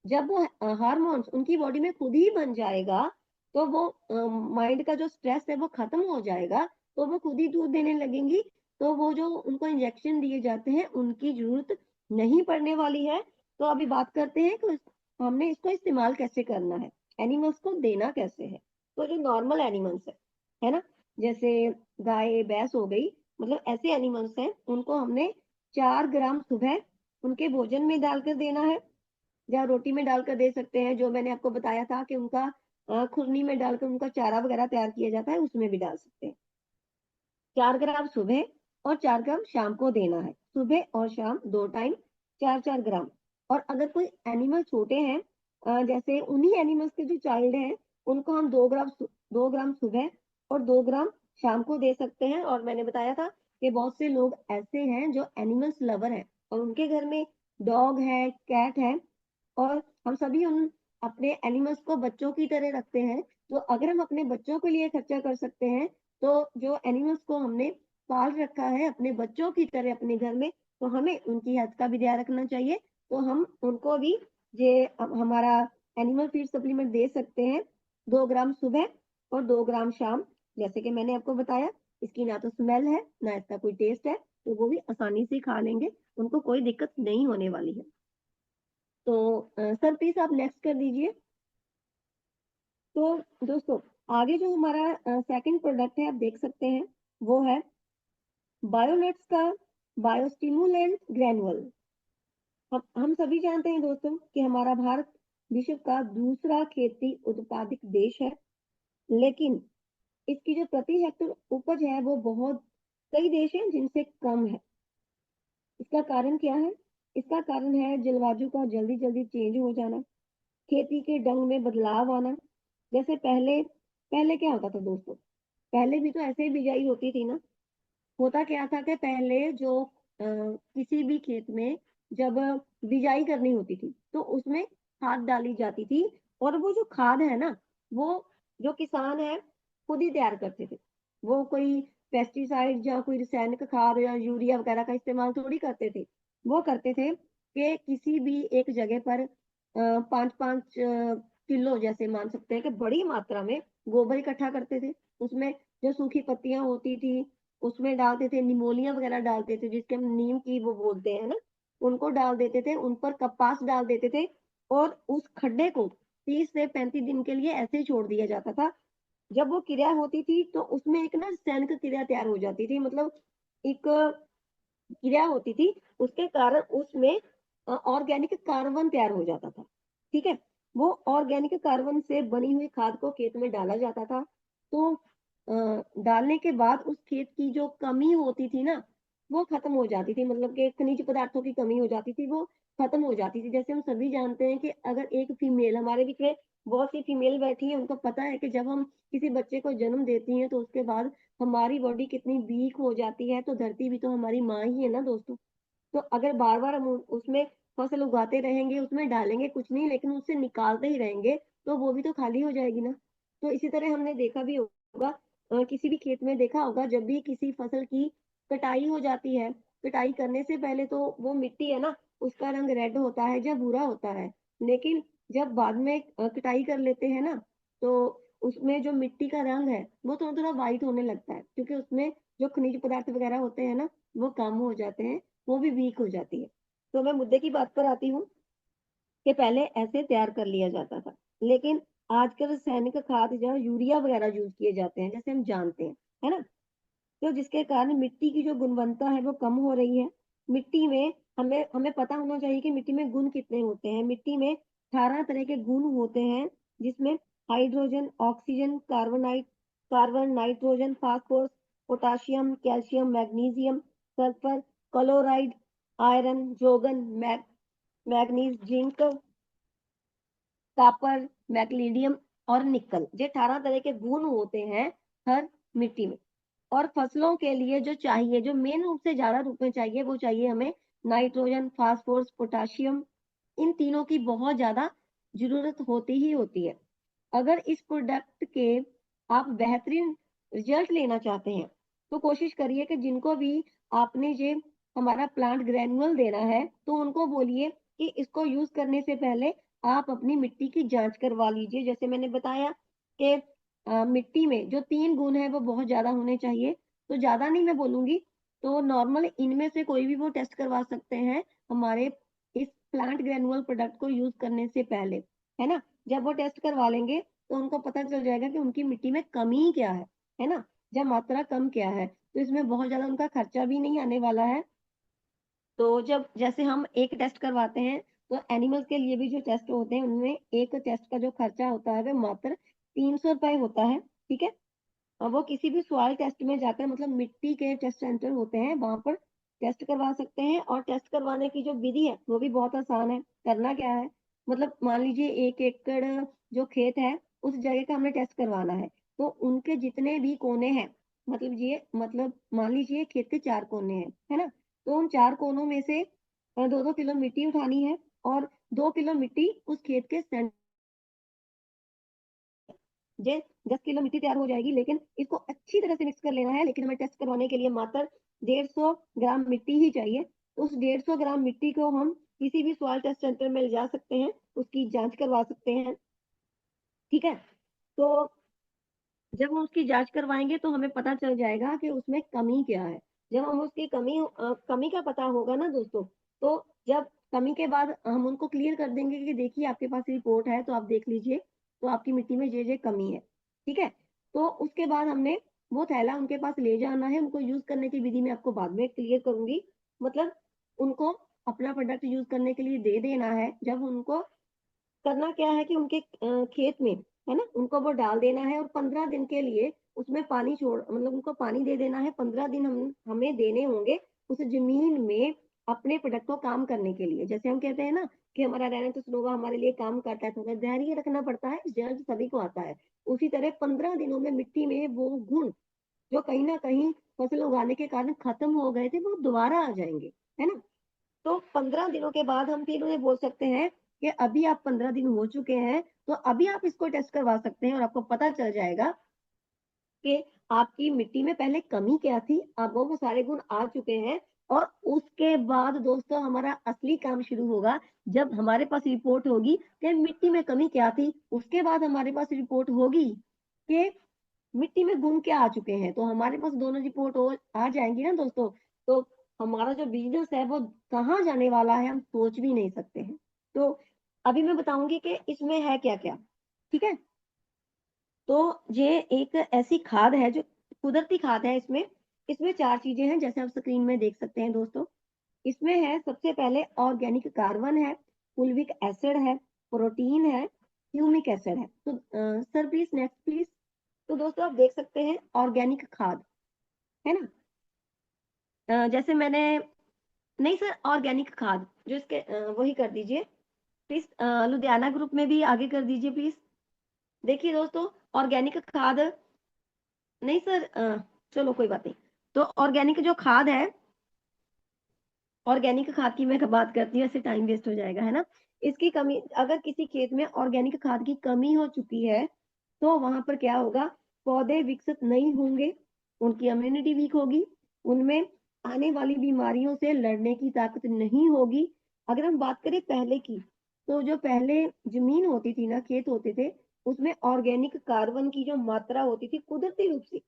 जब वो हार्मोन्स उनकी बॉडी में खुद ही बन जाएगा, तो वो माइंड का जो स्ट्रेस है वो खत्म हो जाएगा, तो वो खुद ही दूध देने लगेंगी। तो वो जो उनको इंजेक्शन दिए जाते हैं उनकी जरूरत नहीं पड़ने वाली है। तो अभी बात करते हैं कि हमने इसको इस्तेमाल कैसे करना है, एनिमल्स को देना कैसे है। तो जो नॉर्मल एनिमल्स है ना, जैसे गाय भैंस हो गई, मतलब ऐसे एनिमल्स हैं, उनको हमने 4 ग्राम सुबह उनके भोजन में डालकर देना है, या रोटी में डालकर दे सकते हैं। जो मैंने आपको बताया था कि उनका खुरनी में डालकर उनका चारा वगैरह तैयार किया जाता है, उसमें भी डाल सकते हैं। 4 ग्राम सुबह और 4 ग्राम शाम को देना है, सुबह और शाम 2 टाइम 4-4 ग्राम। और अगर कोई एनिमल छोटे हैं, जैसे उन्हीं एनिमल्स के जो चाइल्ड हैं, उनको हम 2 ग्राम सुबह और 2 ग्राम शाम को दे सकते हैं। और मैंने बताया था कि बहुत से लोग ऐसे हैं जो एनिमल्स लवर हैं, और उनके घर में डॉग है, कैट है, और हम सभी उन अपने एनिमल्स को बच्चों की तरह रखते हैं। तो अगर हम अपने बच्चों के लिए खर्चा कर सकते हैं, तो जो एनिमल्स को हमने पाल रखा है अपने बच्चों की तरह अपने घर में, तो हमें उनकी हेल्थ का भी ध्यान रखना चाहिए। तो हम उनको भी ये हमारा एनिमल फीड सप्लीमेंट दे सकते हैं, 2 ग्राम सुबह और 2 ग्राम शाम। जैसे कि मैंने आपको बताया, इसकी ना तो स्मेल है ना इसका कोई टेस्ट है, तो वो भी आसानी से खा लेंगे, उनको कोई दिक्कत नहीं होने वाली है। तो सर प्लीज आप नेक्स्ट कर दीजिए। तो दोस्तों, आगे जो हमारा सेकंड प्रोडक्ट है, आप देख सकते हैं, वो है बायोनट्स का बायोस्टिमुलेंट ग्रैनुअल। हम सभी जानते हैं दोस्तों कि हमारा भारत विश्व का दूसरा खेती उत्पादक देश है, लेकिन इसकी जो प्रति हेक्टेयर उपज है वो बहुत कई देश हैं जिनसे कम है। इसका कारण क्या है? इसका कारण है जलवायु का जल्दी जल्दी चेंज हो जाना, खेती के ढंग में बदलाव आना। जैसे पहले पहले क्या होता था दोस्तों, पहले भी तो ऐसे ही बिजाई होती थी ना। होता क्या था कि पहले जो किसी भी खेत में जब बिजाई करनी होती थी, तो उसमें खाद डाली जाती थी, और वो जो खाद है ना, वो जो किसान है खुद ही तैयार करते थे। वो कोई पेस्टिसाइड या कोई रासायनिक खाद या यूरिया वगैरह का इस्तेमाल थोड़ी करते थे। वो करते थे कि किसी भी एक जगह पर 5-5 किलो, जैसे मान सकते हैं कि बड़ी मात्रा में गोबर इकट्ठा करते थे। उसमें जो सूखी पत्तियां होती थी उसमें डालते थे, निमोनिया वगैरह डालते थे, जिसके हम नीम की वो बोलते हैं ना, उनको डाल देते थे, उन पर कपास डाल देते थे, और उस खड्डे को 30 से 35 दिन के लिए ऐसे ही छोड़ दिया जाता था। जब वो क्रिया होती थी तो उसमें एक ना रासायनिक क्रिया तैयार हो जाती थी, मतलब एक क्रिया होती थी, उसके कारण उसमें ऑर्गेनिक कार्बन तैयार हो जाता था। ठीक है, वो ऑर्गेनिक कार्बन से बनी हुई खाद को खेत में डाला जाता था। तो डालने के बाद उस खेत की जो कमी होती थी ना, वो खत्म हो जाती थी, मतलब कि खनिज पदार्थों की कमी हो जाती थी, वो खत्म हो जाती थी। जैसे हम सभी जानते हैं कि अगर एक फीमेल, हमारे बीच में बहुत सी फीमेल बैठी है, उनको पता है कि जब हम किसी बच्चे को जन्म देती हैं तो उसके बाद हमारी बॉडी कितनी वीक हो जाती है। तो धरती भी तो हमारी माँ ही है ना दोस्तों। तो अगर बार बार हम उसमें फसल उगाते रहेंगे, उसमें डालेंगे कुछ नहीं, लेकिन उससे निकालते ही रहेंगे, तो वो भी तो खाली हो जाएगी ना। तो इसी तरह हमने देखा भी होगा, किसी भी खेत में देखा होगा, जब भी किसी फसल की कटाई हो जाती है, कटाई करने से पहले तो वो मिट्टी है ना, उसका रंग रेड होता है या भूरा होता है, लेकिन जब बाद में कटाई कर लेते हैं ना, तो उसमें जो मिट्टी का रंग है वो थोड़ा थोड़ा व्हाइट होने लगता है, क्योंकि उसमें जो खनिज पदार्थ वगैरह होते हैं ना, वो कम हो जाते हैं, वो भी वीक हो जाती है। तो मैं मुद्दे की बात पर आती हूँ कि पहले ऐसे तैयार कर लिया जाता था, लेकिन आजकल रासायनिक खाद जो यूरिया वगैरह यूज किए जाते हैं, जैसे हम जानते हैं, है ना। तो जिसके कारण मिट्टी की जो गुणवत्ता है वो कम हो रही है। मिट्टी में हमें हमें पता होना चाहिए कि मिट्टी में गुण कितने होते हैं। मिट्टी में 18 तरह के गुण होते हैं, जिसमें hydrogen, oxygen, carbon, nitrogen, phosphorus, potassium, calcium, magnesium, sulphur, chloride, iron, जोगन, मैग्नीज, जिंक, कॉपर, मैग्नीशियम और निकल, ये 18 तरह के गुण होते हैं हर मिट्टी में। और फसलों के लिए जो चाहिए, जो मेन रूप से ज्यादा रूप में चाहिए, वो चाहिए हमें नाइट्रोजन, फास्फोरस, पोटाशियम। इन तीनों की बहुत ज्यादा जरूरत होती ही होती है। अगर इस प्रोडक्ट के आप बेहतरीन रिजल्ट लेना चाहते हैं, तो कोशिश करिए कि जिनको भी आपने ये हमारा प्लांट ग्रेनुअल देना है, तो उनको बोलिए कि इसको यूज करने से पहले आप अपनी मिट्टी की जांच करवा लीजिए। जैसे मैंने बताया कि मिट्टी में जो 3 गुण है वो बहुत ज्यादा होने चाहिए, तो ज्यादा नहीं मैं बोलूंगी, तो नॉर्मल इनमें से कोई भी वो टेस्ट करवा सकते हैं हमारे इस प्लांट ग्रेनुअल प्रोडक्ट को यूज करने से पहले, है ना। जब वो टेस्ट करवा लेंगे तो उनको पता चल जाएगा कि उनकी मिट्टी में कमी क्या है ना, जब मात्रा कम क्या है, तो इसमें बहुत ज्यादा उनका खर्चा भी नहीं आने वाला है। तो जब जैसे हम एक टेस्ट करवाते हैं, तो एनिमल्स के लिए भी जो टेस्ट होते हैं, उनमें एक टेस्ट का जो खर्चा होता है वो मात्र 300 रुपए होता है, ठीक है। और वो किसी भी सॉइल टेस्ट में जाकर, मतलब मिट्टी के टेस्ट सेंटर होते हैं, वहां पर टेस्ट करवा सकते हैं। और टेस्ट करवाने की जो विधि है वो भी बहुत आसान है। करना क्या है, मतलब मान लीजिए 1 एकड़ जो खेत है, उस जगह का हमने टेस्ट करवाना है, तो उनके जितने भी कोने हैं, मतलब मान लीजिए खेत के 4 कोने हैं, है ना, तो उन 4 कोनों में से 2-2 किलो मिट्टी उठानी है, और 2 किलो मिट्टी उस खेत के सेंटर, जे 10 किलो मिट्टी तैयार हो जाएगी, लेकिन इसको अच्छी तरह से मिक्स कर लेना है। लेकिन हमें टेस्ट करवाने के लिए मात्र 150 ग्राम मिट्टी ही चाहिए। तो उस 150 ग्राम मिट्टी को हम किसी भी सॉइल टेस्ट सेंटर में ले जा सकते हैं, उसकी जांच करवा सकते हैं, ठीक है। तो जब हम उसकी जांच करवाएंगे तो हमें पता चल जाएगा कि उसमें कमी क्या है। जब हम उसकी कमी का पता होगा ना दोस्तों, तो जब कमी के बाद हम उनको क्लियर कर देंगे कि देखिए आपके पास रिपोर्ट है, तो आप देख लीजिए, तो आपकी मिट्टी में ये कमी है, ठीक है। तो उसके बाद हमने वो थैला उनके पास ले जाना है। उनको यूज करने की विधि मैं आपको बाद में क्लियर करूंगी। मतलब उनको अपना प्रोडक्ट यूज करने के लिए दे देना है। जब उनको करना क्या है कि उनके खेत में, है ना, उनको वो डाल देना है, और 15 दिन के लिए उसमें पानी छोड़, मतलब उनको पानी दे देना है। 15 दिन हमें देने होंगे उस जमीन में अपने प्रोडक्ट को काम करने के लिए। जैसे हम कहते हैं ना कि हमारा रेनेटोस नोवा हमारे लिए काम करता है, थोड़ा धैर्य रखना पड़ता है, जल्द सभी को आता है। उसी तरह 15 दिनों में मिट्टी में वो गुण जो कहीं ना कहीं फसल उगाने के कारण खत्म हो गए थे, वो दोबारा आ जाएंगे, है ना। तो 15 दिनों के बाद हम फिर उन्हें बोल सकते हैं कि अभी आप 15 दिन हो चुके हैं, तो अभी आप इसको टेस्ट करवा सकते हैं, और आपको पता चल जाएगा कि आपकी मिट्टी में पहले कमी क्या थी। अब वो सारे गुण आ चुके हैं। और उसके बाद दोस्तों हमारा असली काम शुरू होगा, जब हमारे पास रिपोर्ट होगी कि मिट्टी में कमी क्या थी। उसके बाद हमारे पास रिपोर्ट होगी कि मिट्टी में गुण क्या आ चुके हैं। तो हमारे पास दोनों रिपोर्ट आ जाएंगी ना दोस्तों, तो हमारा जो बिजनेस है वो कहाँ जाने वाला है, हम सोच भी नहीं सकते हैं। तो अभी मैं बताऊंगी कि इसमें है क्या क्या, ठीक है। तो ये एक ऐसी खाद है जो कुदरती खाद है। इसमें इसमें 4 चीजें हैं, जैसे आप स्क्रीन में देख सकते हैं दोस्तों। इसमें है सबसे पहले ऑर्गेनिक कार्बन है, फुल्विक एसिड है, प्रोटीन है, ह्यूमिक एसिड है। तो सर प्लीज नेक्स्ट प्लीज। तो दोस्तों आप देख सकते हैं ऑर्गेनिक खाद, है ना। जैसे मैंने, नहीं सर, ऑर्गेनिक खाद जो इसके वही कर दीजिए प्लीज। लुधियाना ग्रुप में भी आगे कर दीजिए प्लीज। देखिए दोस्तों, ऑर्गेनिक खाद, नहीं सर, चलो कोई बात नहीं। तो ऑर्गेनिक जो खाद है, ऑर्गेनिक खाद की मैं बात करती हूँ, ऐसे टाइम वेस्ट हो जाएगा, है ना। इसकी कमी, अगर किसी खेत में ऑर्गेनिक खाद की कमी हो चुकी है, तो वहां पर क्या होगा, पौधे विकसित नहीं होंगे, उनकी इम्यूनिटी वीक होगी, उनमें आने वाली बीमारियों से लड़ने की ताकत नहीं होगी। अगर हम बात करें पहले की, तो जो पहले जमीन होती थी ना, खेत होते थे, उसमें ऑर्गेनिक कार्बन की जो मात्रा होती थी कुदरती रूप से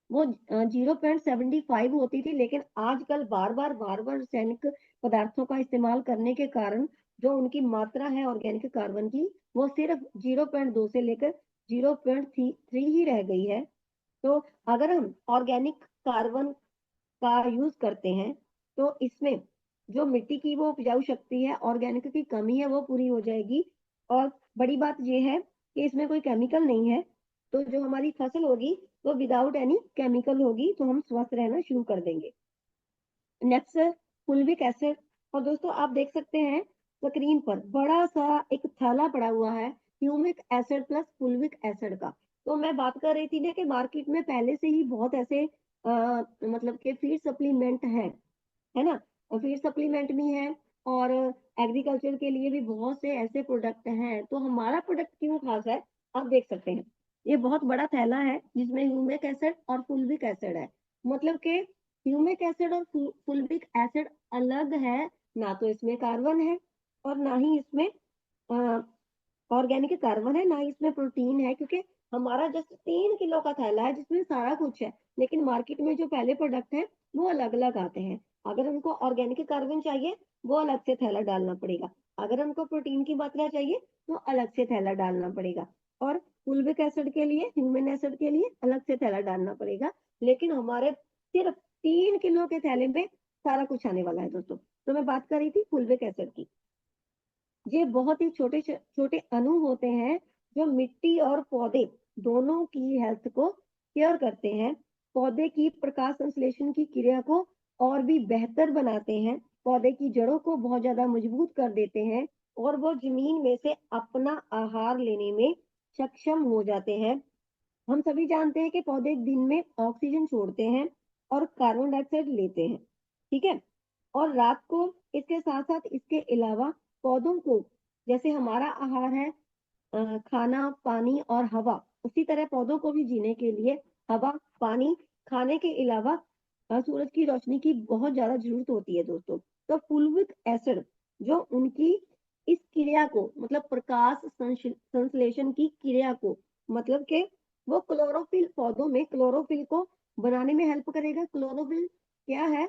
वो 0.75 होती थी, लेकिन आजकल बार बार रासायनिक पदार्थों का इस्तेमाल करने के कारण जो उनकी मात्रा है ऑर्गेनिक कार्बन की, वो सिर्फ 0.2 से लेकर 0.3 ही रह गई है। तो अगर हम ऑर्गेनिक कार्बन का यूज करते हैं, तो इसमें जो मिट्टी की वो उपजाऊ शक्ति है, ऑर्गेनिक की कमी है, वो पूरी हो जाएगी। और बड़ी बात यह है कि इसमें कोई केमिकल नहीं है, तो जो हमारी फसल होगी वो विदाउट एनी केमिकल होगी, तो हम स्वस्थ रहना शुरू कर देंगे। Next fulvic acid. और दोस्तों आप देख सकते हैं स्क्रीन पर बड़ा सा एक थैला पड़ा हुआ है humic acid plus fulvic acid का। तो मैं बात कर रही थी ना कि मार्केट में पहले से ही बहुत ऐसे मतलब के फीड सप्लीमेंट है ना, और फीड सप्लीमेंट भी है, और एग्रीकल्चर के लिए भी बहुत से ऐसे प्रोडक्ट हैं। तो हमारा प्रोडक्ट क्यों खास है, आप देख सकते हैं ये बहुत बड़ा थैला है जिसमें ह्यूमिक एसिड और फुल्विक एसिड है। मतलब के ह्यूमिक एसिड और फुल्विक एसिड अलग है, ना तो इसमें कार्बन है और ना ही इसमें ऑर्गेनिक कार्बन है, ना ही इसमें प्रोटीन है, क्योंकि हमारा जस्ट 3 किलो का थैला है जिसमें सारा कुछ है। लेकिन मार्केट में जो पहले प्रोडक्ट है वो अलग अलग आते हैं। अगर हमको ऑर्गेनिक कार्बन चाहिए वो अलग से थैला डालना पड़ेगा, अगर हमको प्रोटीन की मात्रा चाहिए तो अलग से थैला डालना पड़ेगा, और फुल्विक एसिड के लिए, ह्यूमन एसिड के लिए अलग से थैला डालना पड़ेगा। लेकिन हमारे सिर्फ 3 किलो के थैले में सारा कुछ आने वाला है दोस्तों। तो मैं बात कर रही थी फुल्विक एसिड की। ये बहुत ही छोटे छोटे अणु होते हैं जो मिट्टी और पौधे दोनों की हेल्थ को केयर करते हैं। पौधे की प्रकाश संश्लेषण की क्रिया को और भी बेहतर बनाते हैं, पौधे की जड़ों को बहुत ज्यादा मजबूत कर देते हैं, और वो जमीन में से अपना आहार लेने में सक्षम हो जाते हैं। हम सभी जानते हैं कि पौधे दिन में ऑक्सीजन छोड़ते हैं और कार्बन डाइऑक्साइड लेते हैं, ठीक है। और रात को इसके साथ साथ इसके अलावा पौधों को, जैसे हमारा आहार है खाना, पानी और हवा, उसी तरह पौधों को भी जीने के लिए हवा, पानी, खाने के अलावा सूरज की रोशनी की बहुत ज्यादा जरूरत होती है दोस्तों। तो फुल्विक एसिड जो उनकी इस क्रिया को, मतलब प्रकाश संश्लेषण की क्रिया को, मतलब के वो क्लोरोफिल, पौधों में क्लोरोफिल को बनाने में हेल्प करेगा। क्लोरोफिल क्या है?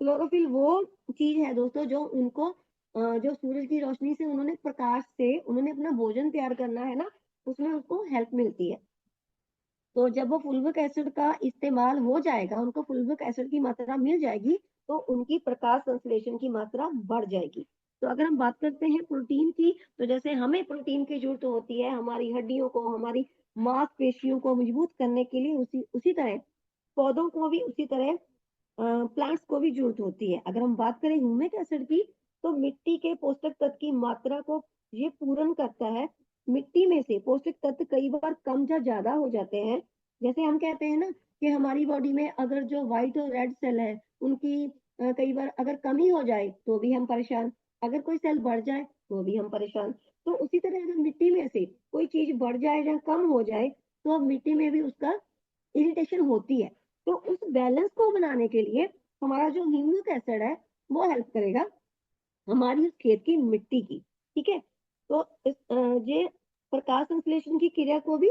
क्लोरोफिल वो चीज है दोस्तों जो उनको जो सूरज की रोशनी से उन्होंने, प्रकाश से उन्होंने अपना भोजन तैयार करना है ना, उसमें उसको हेल्प मिलती है। तो जब वो फुल्विक एसिड का इस्तेमाल हो जाएगा, उनको फुल्विक एसिड की मात्रा मिल जाएगी, तो उनकी प्रकाश संश्लेषण की मात्रा बढ़ जाएगी। तो अगर हम बात करते हैं प्रोटीन की, तो जैसे हमें प्रोटीन की जरूरत होती है हमारी हड्डियों को, हमारी मांसपेशियों को मजबूत करने के लिए, उसी उसी तरह पौधों को भी, उसी तरह प्लांट्स को भी जरूरत होती है। अगर हम बात करें ह्यूमिक एसिड की, तो मिट्टी के पोषक तत्व की मात्रा को ये पूर्ण करता है। मिट्टी में से पोषक तत्व कई बार कम या ज्यादा हो जाते हैं। जैसे हम कहते हैं ना कि हमारी बॉडी में अगर जो व्हाइट और रेड सेल है उनकी कई बार अगर कमी हो जाए तो भी हम परेशान, अगर कोई सेल बढ़ जाए तो भी हम परेशान। तो उसी तरह अगर मिट्टी में से कोई चीज बढ़ जाए या कम हो जाए, तो मिट्टी में भी उसका इरिटेशन होती है। तो उस बैलेंस को बनाने के लिए हमारा जो ह्यूमिक एसिड है वो हेल्प करेगा हमारी उस खेत की मिट्टी की, ठीक है। तो ये प्रकाश संश्लेषण की क्रिया को भी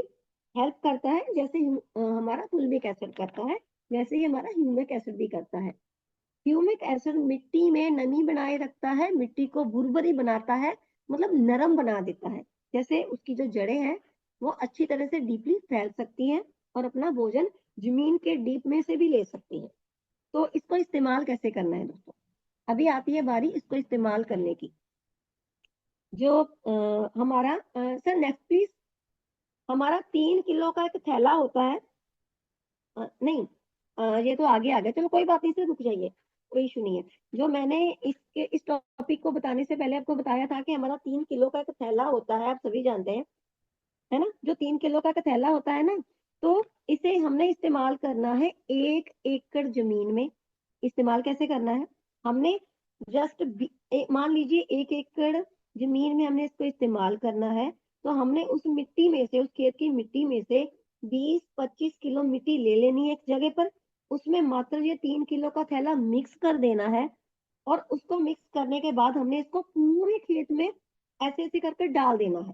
हेल्प करता है, जैसे हमारा फुल्विक एसिड करता है, वैसे ही हमारा ह्यूमिक एसिड भी करता है। ह्यूमिक एसिड मिट्टी में नमी बनाए रखता है, मिट्टी को भुरभुरी बनाता है, मतलब नरम बना देता है। जैसे उसकी जो जड़ें हैं वो अच्छी तरह से डीपली फैल सकती हैं और अपना भोजन जमीन के डीप में से भी ले सकती हैं। तो इसको इस्तेमाल कैसे करना है दोस्तों, अभी आती है बारी इसको इस्तेमाल करने की। जो हमारा सर नेक्स्ट प्लीज, हमारा 3 किलो का एक थैला होता है, नहीं ये तो आगे आ गया, चलो कोई बात नहीं, से रुक जाइए, कोई इशू नहीं है। जो मैंने इसके इस टॉपिक को बताने से पहले आपको बताया था कि हमारा 3 किलो का एक थैला होता है, आप सभी जानते हैं, है ना। जो 3 किलो का एक थैला होता है ना, तो इसे हमने इस्तेमाल करना है 1 एकड़ जमीन में। इस्तेमाल कैसे करना है, हमने जस्ट मान लीजिए 1 एकड़ जमीन में हमने इसको इस्तेमाल करना है, तो हमने उस मिट्टी में से, उस खेत की मिट्टी में से 20-25 किलो मिट्टी ले लेनी है एक जगह पर, उसमें मात्र ये 3 किलो का थैला मिक्स कर देना है और उसको मिक्स करने के बाद हमने इसको पूरे खेत में ऐसे-ऐसे करके डाल देना है,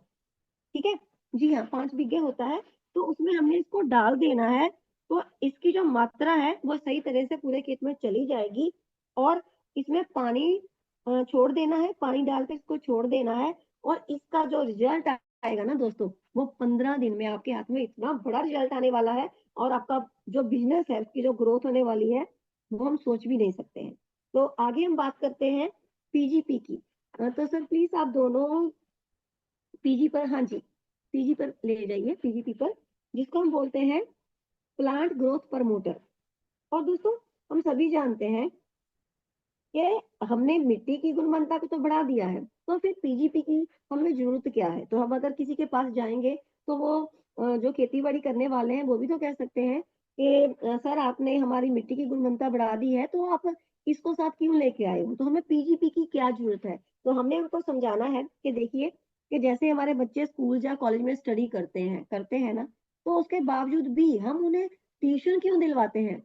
ठीक है? जी हाँ, 5 बीघे होता है, तो उसमें हमने इसको डाल देना है, तो इसकी जो मात्रा है, वो सही तरह से पूरे खेत में चली जाएगी और इसमें पानी छोड़ देना है, पानी डाल के इसको छोड़ देना है और इसका जो रिज़ल्ट आएगा ना दोस्तों, वो 15 दिन में आपके हाथ में इतना बड़ा रिज़ल्ट आने वाला है और आपका जो बिज़नेस है, उसकी जो ग्रोथ होने वाली है, वो हम सोच भी नहीं सकते हैं। तो आगे हम बात करते हैं पीजीपी की। तो सर प्लीज़ आप दोनों पीजी पर, हाँ जी, पीजी पर ले जाइए, पीजीपी पर, जिसको हम बोलते हैं प्लांट ग्रोथ प्रमोटर। और दोस्तों हम सभी जानते हैं कि हमने मिट्टी की गुणवत्ता को तो बढ़ा दिया है, तो फिर पीजीपी की हमें जरूरत क्या है? तो हम अगर किसी के पास जाएंगे तो वो जो खेती बाड़ी करने वाले हैं वो भी तो कह सकते हैं कि सर आपने हमारी मिट्टी की गुणवत्ता बढ़ा दी है, तो आप इसको साथ क्यों लेके आए हो? तो हमें पीजीपी की क्या जरूरत है? तो हमने उनको समझाना है कि देखिए कि जैसे हमारे बच्चे स्कूल या कॉलेज में स्टडी करते हैं ना, तो उसके बावजूद भी हम उन्हें ट्यूशन क्यों दिलवाते हैं?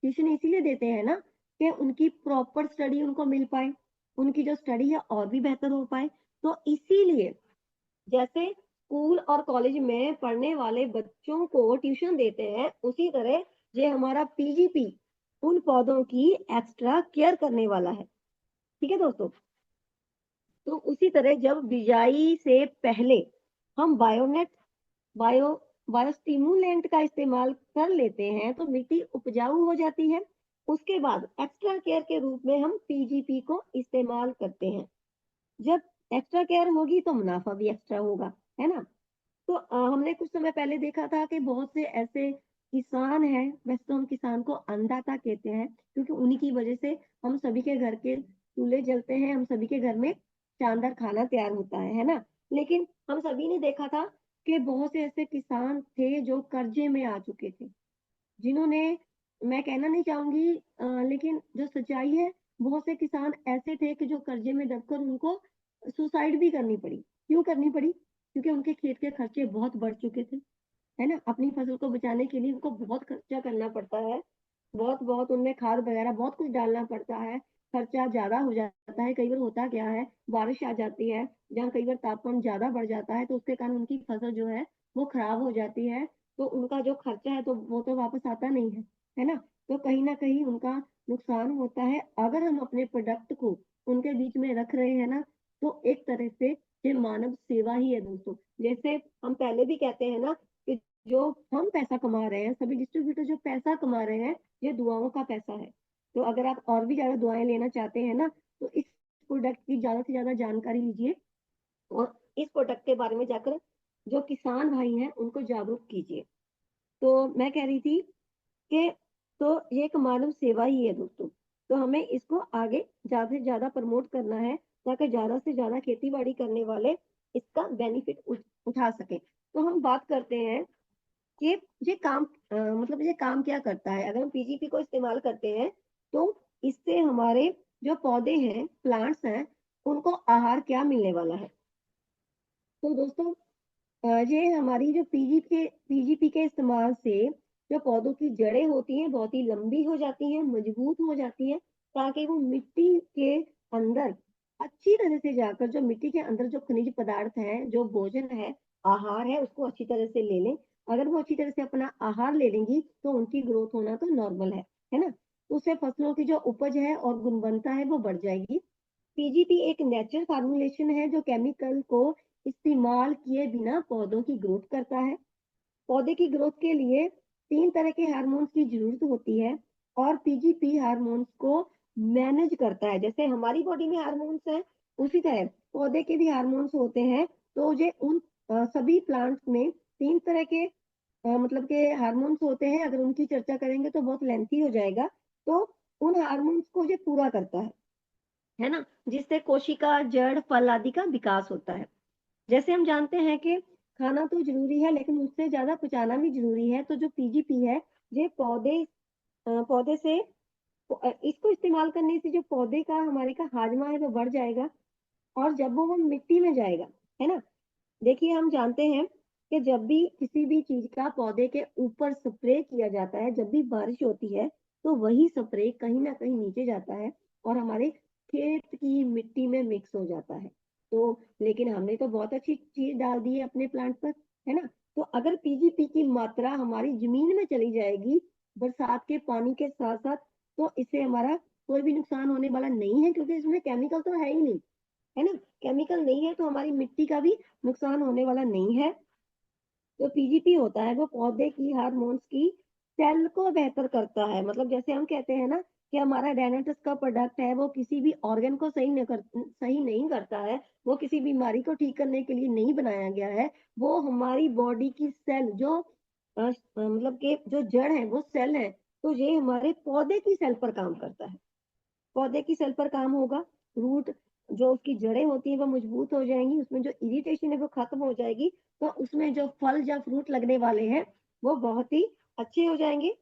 ट्यूशन इसीलिए देते हैं ना कि उनकी प्रॉपर स्टडी उनको मिल पाए, उनकी जो स्टडी है और भी बेहतर हो पाए। तो इसीलिए जैसे स्कूल और कॉलेज में पढ़ने वाले बच्चों को ट्यूशन देते हैं, उसी तरह ये हमारा पीजीपी उन पौधों की एक्स्ट्रा केयर करने वाला है। ठीक है दोस्तों? तो उसी तरह जब बिजाई से पहले हम बायो बायोस्टिमुलेंट का इस्तेमाल कर लेते हैं तो मिट्टी उपजाऊ हो जाती है। उसके बाद एक्स्ट्रा केयर के रूप में हम पीजीपी को इस्तेमाल करते हैं। जब एक्स्ट्रा केयर होगी तो मुनाफा भी एक्स्ट्रा होगा, है ना? तो हमने कुछ समय पहले देखा था कि बहुत से ऐसे किसान हैं, वैसे तो हम किसान को अन्नदाता कहते हैं क्योंकि उन्हीं की वजह से हम सभी के घर के चूल्हे जलते हैं, हम सभी के घर में शानदार खाना तैयार होता है ना? लेकिन हम सभी ने देखा था कि बहुत से ऐसे किसान थे जो कर्जे में आ चुके थे, जिन्होंने, मैं कहना नहीं चाहूँगी लेकिन जो सच्चाई है, बहुत से किसान ऐसे थे कि जो कर्जे में दबकर उनको सुसाइड भी करनी पड़ी। क्यों करनी पड़ी? क्योंकि उनके खेत के खर्चे बहुत बढ़ चुके थे, है ना? अपनी फसल को बचाने के लिए उनको बहुत खर्चा करना पड़ता है, बहुत-बहुत उनमें खाद वगैरह बहुत कुछ डालना पड़ता है, खर्चा ज़्यादा हो जाता है। कई बार होता क्या है, बारिश आ जाती है, जहाँ कई बार तापमान ज़्यादा बढ़ जाता है, तो उसके कारण उनकी फसल जो है, वो खराब हो जाती है, तो उनका जो खर्चा है, तो वो तो वापस आता नहीं है ना? तो कहीं न कहीं उनका नुकसान होता है। अगर हम अपने प्रोडक्ट को उनके बीच में रख रहे हैं ना, तो एक तरह से ये मानव सेवा ही है दोस्तों। जैसे हम पहले भी कहते हैं ना कि जो हम पैसा कमा रहे हैं, सभी डिस्ट्रीब्यूटर जो पैसा कमा रहे हैं, ये दुआओं का पैसा है। तो अगर आप और भी ज़्यादा दुआएँ लेना चाहते हैं ना, तो इस प्रोडक्ट की ज़्यादा से ज़्यादा जानकारी लीजिए और इस प्रोडक्ट के बारे में जाकर जो किसान भाई हैं, उनको जागरूक कीजिए। तो मैं कह रही थी कि तो ये एक मानव सेवा ही है दोस्तों। तो हमें इसको आगे ज़्यादा से ज़्यादा प्रमोट करना है, ताकि ज़्यादा से ज़्यादा खेती-बाड़ी करने वाले इसका बेनिफिट उठा सकें। तो हम बात करते हैं कि ये काम मतलब ये काम क्या करता है? अगर हम पीजीपी को इस्तेमाल करते हैं, तो इससे हमारे जो पौधे हैं, प्लांट्स हैं, उनको आहार क्या मिलने वाला है? तो दोस्तों ये हमारी जो पीजीपी के इस्तेमाल से जो पौधों की जड़ें होती हैं, बहुत ही लंबी हो जाती हैं, मजबूत हो जाती हैं, ताकि वो मिट्टी के अंदर अच्छी तरह से जाकर जो मिट्टी के अंदर जो खनिज पदार्थ हैं, जो भोजन है, आहार है, उसको अच्छी तरह से ले लें। अगर वो अच्छी तरह से अपना आहार ले लेंगी, तो उनकी ग्रोथ होना तो नॉर्मल है ना? उससे फसलों की जो उपज है और गुणवत्ता है, वो बढ़ जाएगी। पीजीपी एक नेचुरल फार्मूलेशन है जो केमिकल को इस्तेमाल किए बिना पौधों की ग्रोथ करता है। पौधे की ग्रोथ के लिए 3 तरह के हार्मोन्स की ज़रूरत होती है और पीजीपी हार्मोन्स को मैनेज करता है। जैसे हमारी बॉडी में हार्मोन्स हैं, उसी तरह पौधे के भी हार्मोन्स होते हैं। तो ये उन सभी प्लांट्स में 3 तरह के मतलब के हार्मोन्स होते हैं। अगर उनकी चर्चा करेंगे तो बहुत लेंथी हो जाएगा। तो उन हार्मोन्स को ये पूरा करता है ना? जिससे कोशिका, जड़, फल आदि का विकास होता है। जैसे हम जानते हैं कि खाना तो ज़रूरी है लेकिन उससे ज़्यादा पचाना भी ज़रूरी है, तो जो पीजीपी है, ये पौधे से इसको इस्तेमाल करने से जो पौधे का हमारे का हाजमा है वो बढ़ जाएगा और जब वो मिट्टी में जाएगा, है ना? देखिए हम जानते हैं कि जब भी किसी भी चीज़ का पौधे के ऊपर स्प्रे किया जाता है, जब भी बारिश होती है, तो वही स्प्रे कहीं ना कहीं नीचे जाता है और हमारे खेत की मिट्टी में मिक्स हो जाता है। तो लेकिन हमने तो बहुत अच्छी चीज डाल दी है अपने प्लांट पर, है ना। तो अगर पीजीपी की मात्रा हमारी जमीन में चली जाएगी बरसात के पानी के साथ साथ, तो इससे हमारा कोई भी नुकसान होने वाला नहीं है, क्योंकि इसमें केमिकल तो है ही नहीं, है ना। केमिकल नहीं है तो हमारी मिट्टी का भी नुकसान होने वाला नहीं है। जो पीजीपी होता है वो पौधे की हार्मोन्स की सेल को बेहतर करता है। मतलब जैसे हम कहते हैं ना कि हमारा रेनेटिस का प्रोडक्ट है वो किसी भी ऑर्गन को सही नहीं करता है, वो किसी बीमारी को ठीक करने के लिए नहीं बनाया गया है। वो हमारी बॉडी की सेल जो मतलब कि जो जड़ है वो सेल है, तो ये हमारे पौधे की सेल पर काम करता है। पौधे की सेल पर काम होगा, रूट जो उसकी जड़ें होती हैं वो मजबूत हो जाएंगी, उसमें जो इरिटेशन है वो खत्म हो जाएगी, तो उसमें जो फल या फ्रूट लगने वाले हैं वो बहुत ही अच्छे हो जाएंगे।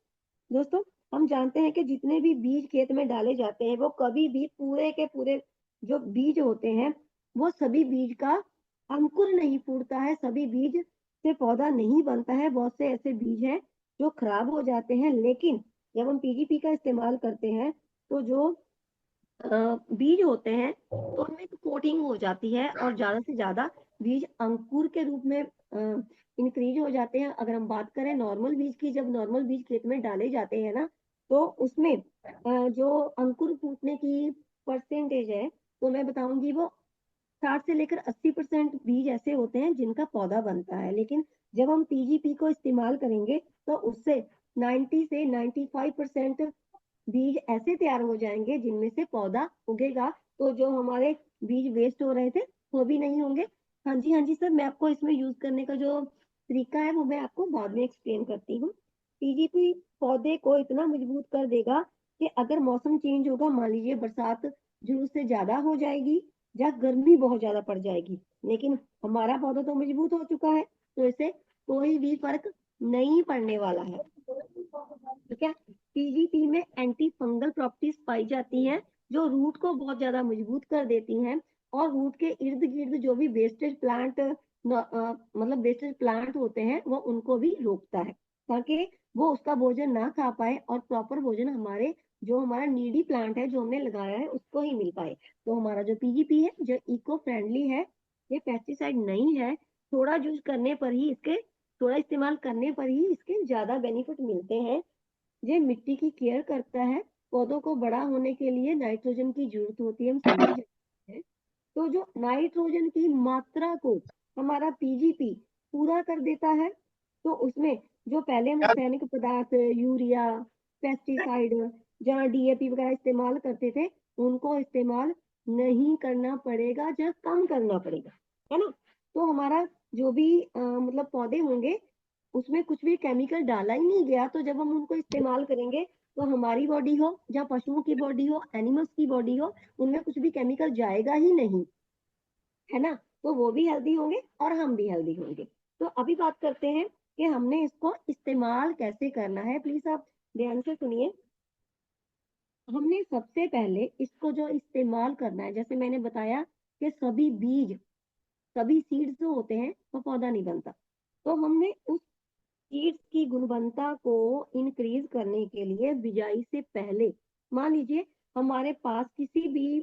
दोस्तों, हम जानते हैं कि जितने भी बीज खेत में डाले जाते हैं वो कभी भी पूरे के पूरे जो बीज होते हैं वो सभी बीज का अंकुर नहीं फूटता है, सभी बीज से पौधा नहीं बनता है। बहुत से ऐसे बीज हैं जो खराब हो जाते हैं, लेकिन जब हम पीजीपी का इस्तेमाल करते हैं तो जो बीज होते हैं तो उनमें कोटिंग हो जाती है और ज्यादा से ज्यादा बीज अंकुर के रूप में इंक्रीज हो जाते हैं। अगर हम बात करें नॉर्मल बीज की, जब नॉर्मल बीज खेत में डाले जाते हैं ना, तो उसमें जो अंकुर फूटने की परसेंटेज है, तो मैं बताऊंगी वो 60 से लेकर 80% बीज ऐसे होते हैं जिनका पौधा बनता है। लेकिन जब हम पीजीपी को इस्तेमाल करेंगे तो उससे 90 से 95% बीज ऐसे तैयार हो जाएंगे जिनमें से पौधा उगेगा। तो जो हमारे बीज वेस्ट हो रहे थे वो भी नहीं होंगे। हाँ जी, हाँ जी सर, मैं आपको इसमें यूज करने का जो तरीका है वो मैं आपको बाद में एक्सप्लेन करती हूँ। पीजीपी पौधे को इतना मजबूत कर देगा कि अगर मौसम चेंज होगा, मान लीजिए बरसात जरूरत से ज्यादा हो जाएगी या गर्मी बहुत ज्यादा पड़ जाएगी, लेकिन हमारा पौधा तो मजबूत हो चुका है, तो इससे कोई भी फर्क नहीं पड़ने वाला है। ठीक है। पीजीपी में एंटी फंगल प्रॉपर्टीज पाई जाती हैं जो रूट को बहुत ज्यादा मजबूत कर देती हैं, और रूट के इर्द गिर्द जो भी वेस्टेज प्लांट मतलब वेस्टेज प्लांट होते हैं वो उनको भी रोकता है, ताकि वो उसका भोजन ना खा पाए और प्रॉपर भोजन हमारे जो हमारा नीडी प्लांट है जो हमने लगाया है उसको ही मिल पाए। तो हमारा जो पीजीपी है जो इको फ्रेंडली है, ये पेस्टिसाइड नहीं है। थोड़ा यूज करने पर ही इसके थोड़ा इस्तेमाल करने पर ही इसके ज्यादा बेनिफिट मिलते हैं। ये मिट्टी की केयर करता है। पौधों को बड़ा होने के लिए नाइट्रोजन की जरूरत होती है, हम सभी जानते हैं। तो जो नाइट्रोजन की मात्रा को हमारा पीजीपी पूरा कर देता है। तो उसमें जो पहले हम रासायनिक पदार्थ यूरिया, पेस्टिसाइड, जहाँ डीएपी वगैरह इस्तेमाल करते थे, उनको इस्तेमाल नहीं करना पड़ेगा या कम करना पड़ेगा, है ना। तो हमारा जो भी मतलब पौधे होंगे उसमें कुछ भी केमिकल डाला ही नहीं गया, तो जब हम उनको इस्तेमाल करेंगे तो हमारी बॉडी हो या पशुओं की बॉडी हो, एनिमल्स की बॉडी हो, उनमें कुछ भी केमिकल जाएगा ही नहीं, है ना। तो वो भी हेल्दी होंगे और हम भी हेल्दी होंगे। तो अभी बात करते हैं कि हमने इसको इस्तेमाल कैसे करना है। प्लीज आप ध्यान से सुनिए। हमने सबसे पहले इसको जो इस्तेमाल करना है, जैसे मैंने बताया कि सभी सीड्स जो होते हैं वो पौधा नहीं बनता, तो हमने उस सीड्स की गुणवत्ता को इंक्रीज करने के लिए बिजाई से पहले, मान लीजिए हमारे पास किसी भी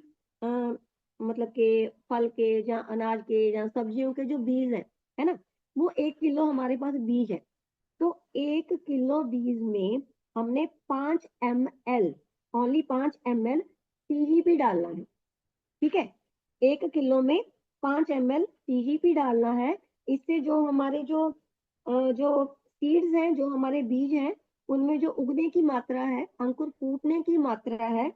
मतलब के फल के या अनाज के या सब्जियों के जो बीज है ना, वो 1 किलो हमारे पास बीज है। तो 1 किलो बीज में हमने 5 ml, ओनली 5 ml पीजीपी डालना है। ठीक है। 1 किलो में 5 ml पीजीपी डालना है। इससे जो हमारे जो सीड्स हैं, जो हमारे बीज हैं, उनमें जो उगने की मात्रा है, अंकुर फूटने की मात्रा है,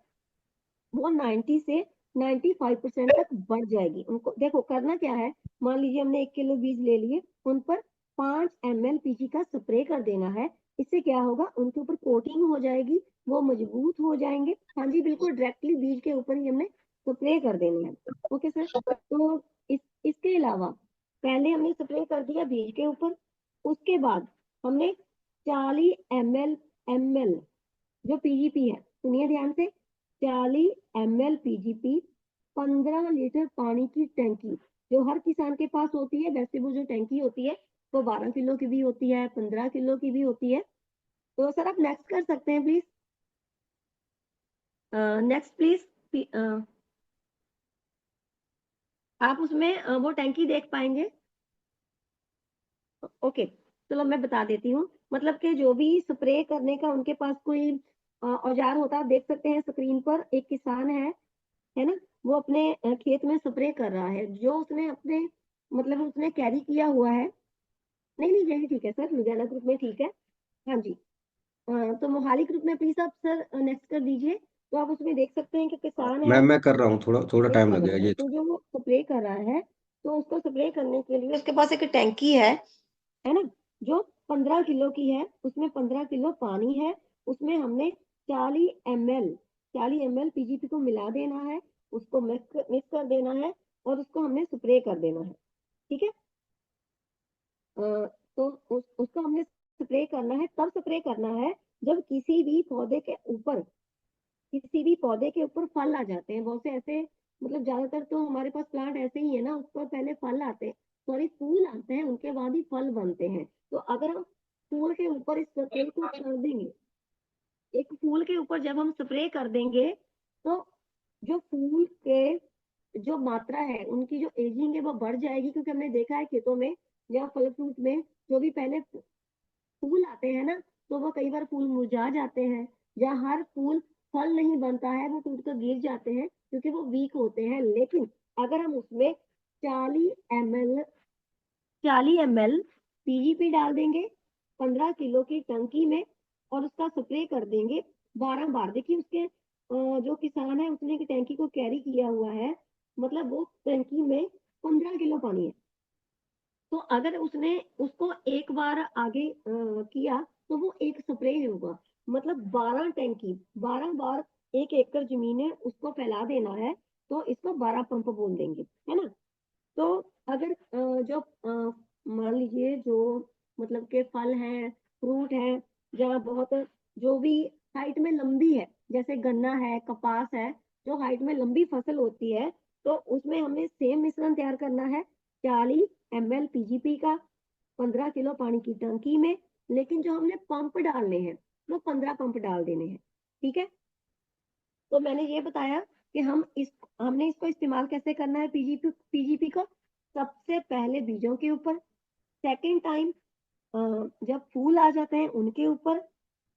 वो 90 से 95% तक बढ़ जाएगी। उनको देखो करना क्या है, मान लीजिए हमने 1 किलो बीज ले लिए, उन पर 5 ml पीजी का स्प्रे कर देना है। इससे क्या होगा, उनके ऊपर कोटिंग हो जाएगी, वो मजबूत हो जाएंगे। हाँ जी बिल्कुल, डायरेक्टली बीज के ऊपर ही हमने स्प्रे कर देना है। Okay sir. तो इसके अलावा पहले हमने स्प्रे कर दिया बीज के ऊपर, उसके बाद हमने 40 ml जो पीजीपी है, सुनिए ध्यान से, 40 ml पीजीपी 15 लीटर पानी की टंकी जो हर किसान के पास होती है। वैसे वो जो टंकी होती है वो 12 किलो की भी होती है, 15 किलो की भी होती है। तो सर आप नेक्स्ट कर सकते हैं प्लीज। Next please. आप उसमें वो टैंकी देख पाएंगे? ओके, चलो मैं बता देती हूँ। मतलब कि जो भी स्प्रे करने का उनके पास कोई औजार होता है, आप देख सकते हैं स्क्रीन पर एक किसान है ना, वो अपने खेत में स्प्रे कर रहा है। जो उसने अपने मतलब उसने कैरी किया हुआ है। नहीं नहीं, यही ठीक है सर, लुधियाना ग्रुप में ठीक है। हाँ जी। तो मोहाली ग्रुप में प्लीज आप सर नेक्स्ट कर दीजिए। तो आप उसमें देख सकते हैं कि किसान है, मैं कर रहा हूँ, थोड़ा थोड़ा स्प्रे टाइम कर लगेगा रहा है। ये। तो जो वो स्प्रे कर रहा है, तो उसको स्प्रे करने के लिए उसके पास एक टैंकी है ना, जो 15 किलो की है। उसमें 15 किलो पानी है। उसमें हमने 40 ml पीजीपी को मिला देना है। उसको मिक्स कर देना है और उसको हमने स्प्रे कर देना है। ठीक है। तो उसको हमने स्प्रे करना है, तब स्प्रे करना है जब किसी भी पौधे के ऊपर फल आ जाते हैं। बहुत से ऐसे, मतलब ज्यादातर तो हमारे पास प्लांट ऐसे ही है ना, उस पर पहले फल आते हैं, सॉरी फूल आते हैं, उनके बाद ही फल बनते हैं। तो अगर हम फूल के ऊपर इस स्प्रे को कर देंगे, एक फूल के ऊपर जब हम स्प्रे कर देंगे, तो जो फूल के जो मात्रा है, उनकी जो एजिंग है वो बढ़ जाएगी। क्योंकि हमने देखा है खेतों में, या फल फ्रूट में, जो भी पहले फूल आते हैं ना, तो वो कई बार फूल मुरझा जाते हैं, या हर फूल फल नहीं बनता है, वो टूट कर गिर जाते हैं क्योंकि वो वीक होते हैं। लेकिन अगर हम उसमें 40 ml 40 ml पीजीपी डाल देंगे 15 किलो की टंकी में, और उसका स्प्रे कर देंगे 12 बार। देखिए उसके जो किसान है उसने की टैंकी को कैरी किया हुआ है, मतलब वो टैंकी में 15 किलो पानी है। तो अगर उसने उसको एक बार आगे किया, तो वो एक स्प्रे होगा। मतलब 12 बार 1 एकड़ जमीन है उसको फैला देना है। तो इसको 12 पंप बोल देंगे, है ना। तो अगर जो मान लीजिए जो मतलब के फल हैं, फ्रूट है, जहाँ बहुत जो भी हाइट में लंबी है, जैसे गन्ना है, कपास है, जो हाइट में लंबी फसल होती है, तो उसमें हमें सेम मिश्रण तैयार करना है। 40 ml पीजीपी का 15 किलो पानी की टंकी में। लेकिन जो हमने पंप डालने हैं, वो 15 पंप डाल देने हैं। ठीक है। तो मैंने ये बताया कि हमने इसको इस्तेमाल कैसे करना है, पीजीपी को। सबसे पहले बीजों के ऊपर, सेकेंड टाइम जब फूल आ जाते हैं उनके ऊपर,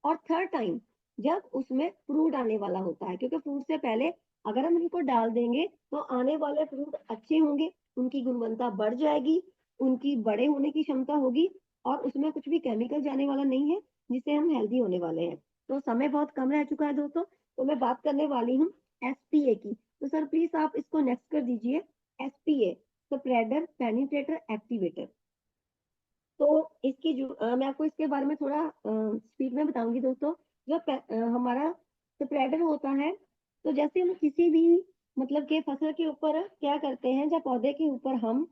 और थर्ड टाइम जब उसमें फ्रूट आने वाला होता है। क्योंकि फ्रूट से पहले अगर हम इनको डाल देंगे, तो आने वाले फ्रूट अच्छे होंगे, उनकी गुणवत्ता बढ़ जाएगी, उनकी बड़े होने की क्षमता होगी, और उसमें कुछ भी केमिकल जाने वाला नहीं है, जिससे हम हेल्दी होने वाले हैं। तो समय बहुत कम रह चुका है दोस्तों, तो मैं बात करने वाली हूँ एसपीए की। तो सर प्लीज आप इसको नेक्स्ट कर दीजिए। SPA, spreader penetrator activator. तो मैं आपको इसके बारे में थोड़ा स्पीड में बताऊंगी दोस्तों। जो हमारा स्प्रेडर होता है, तो जैसे हम किसी भी मतलब के फसल के ऊपर क्या करते हैं, जब पौधे के ऊपर हम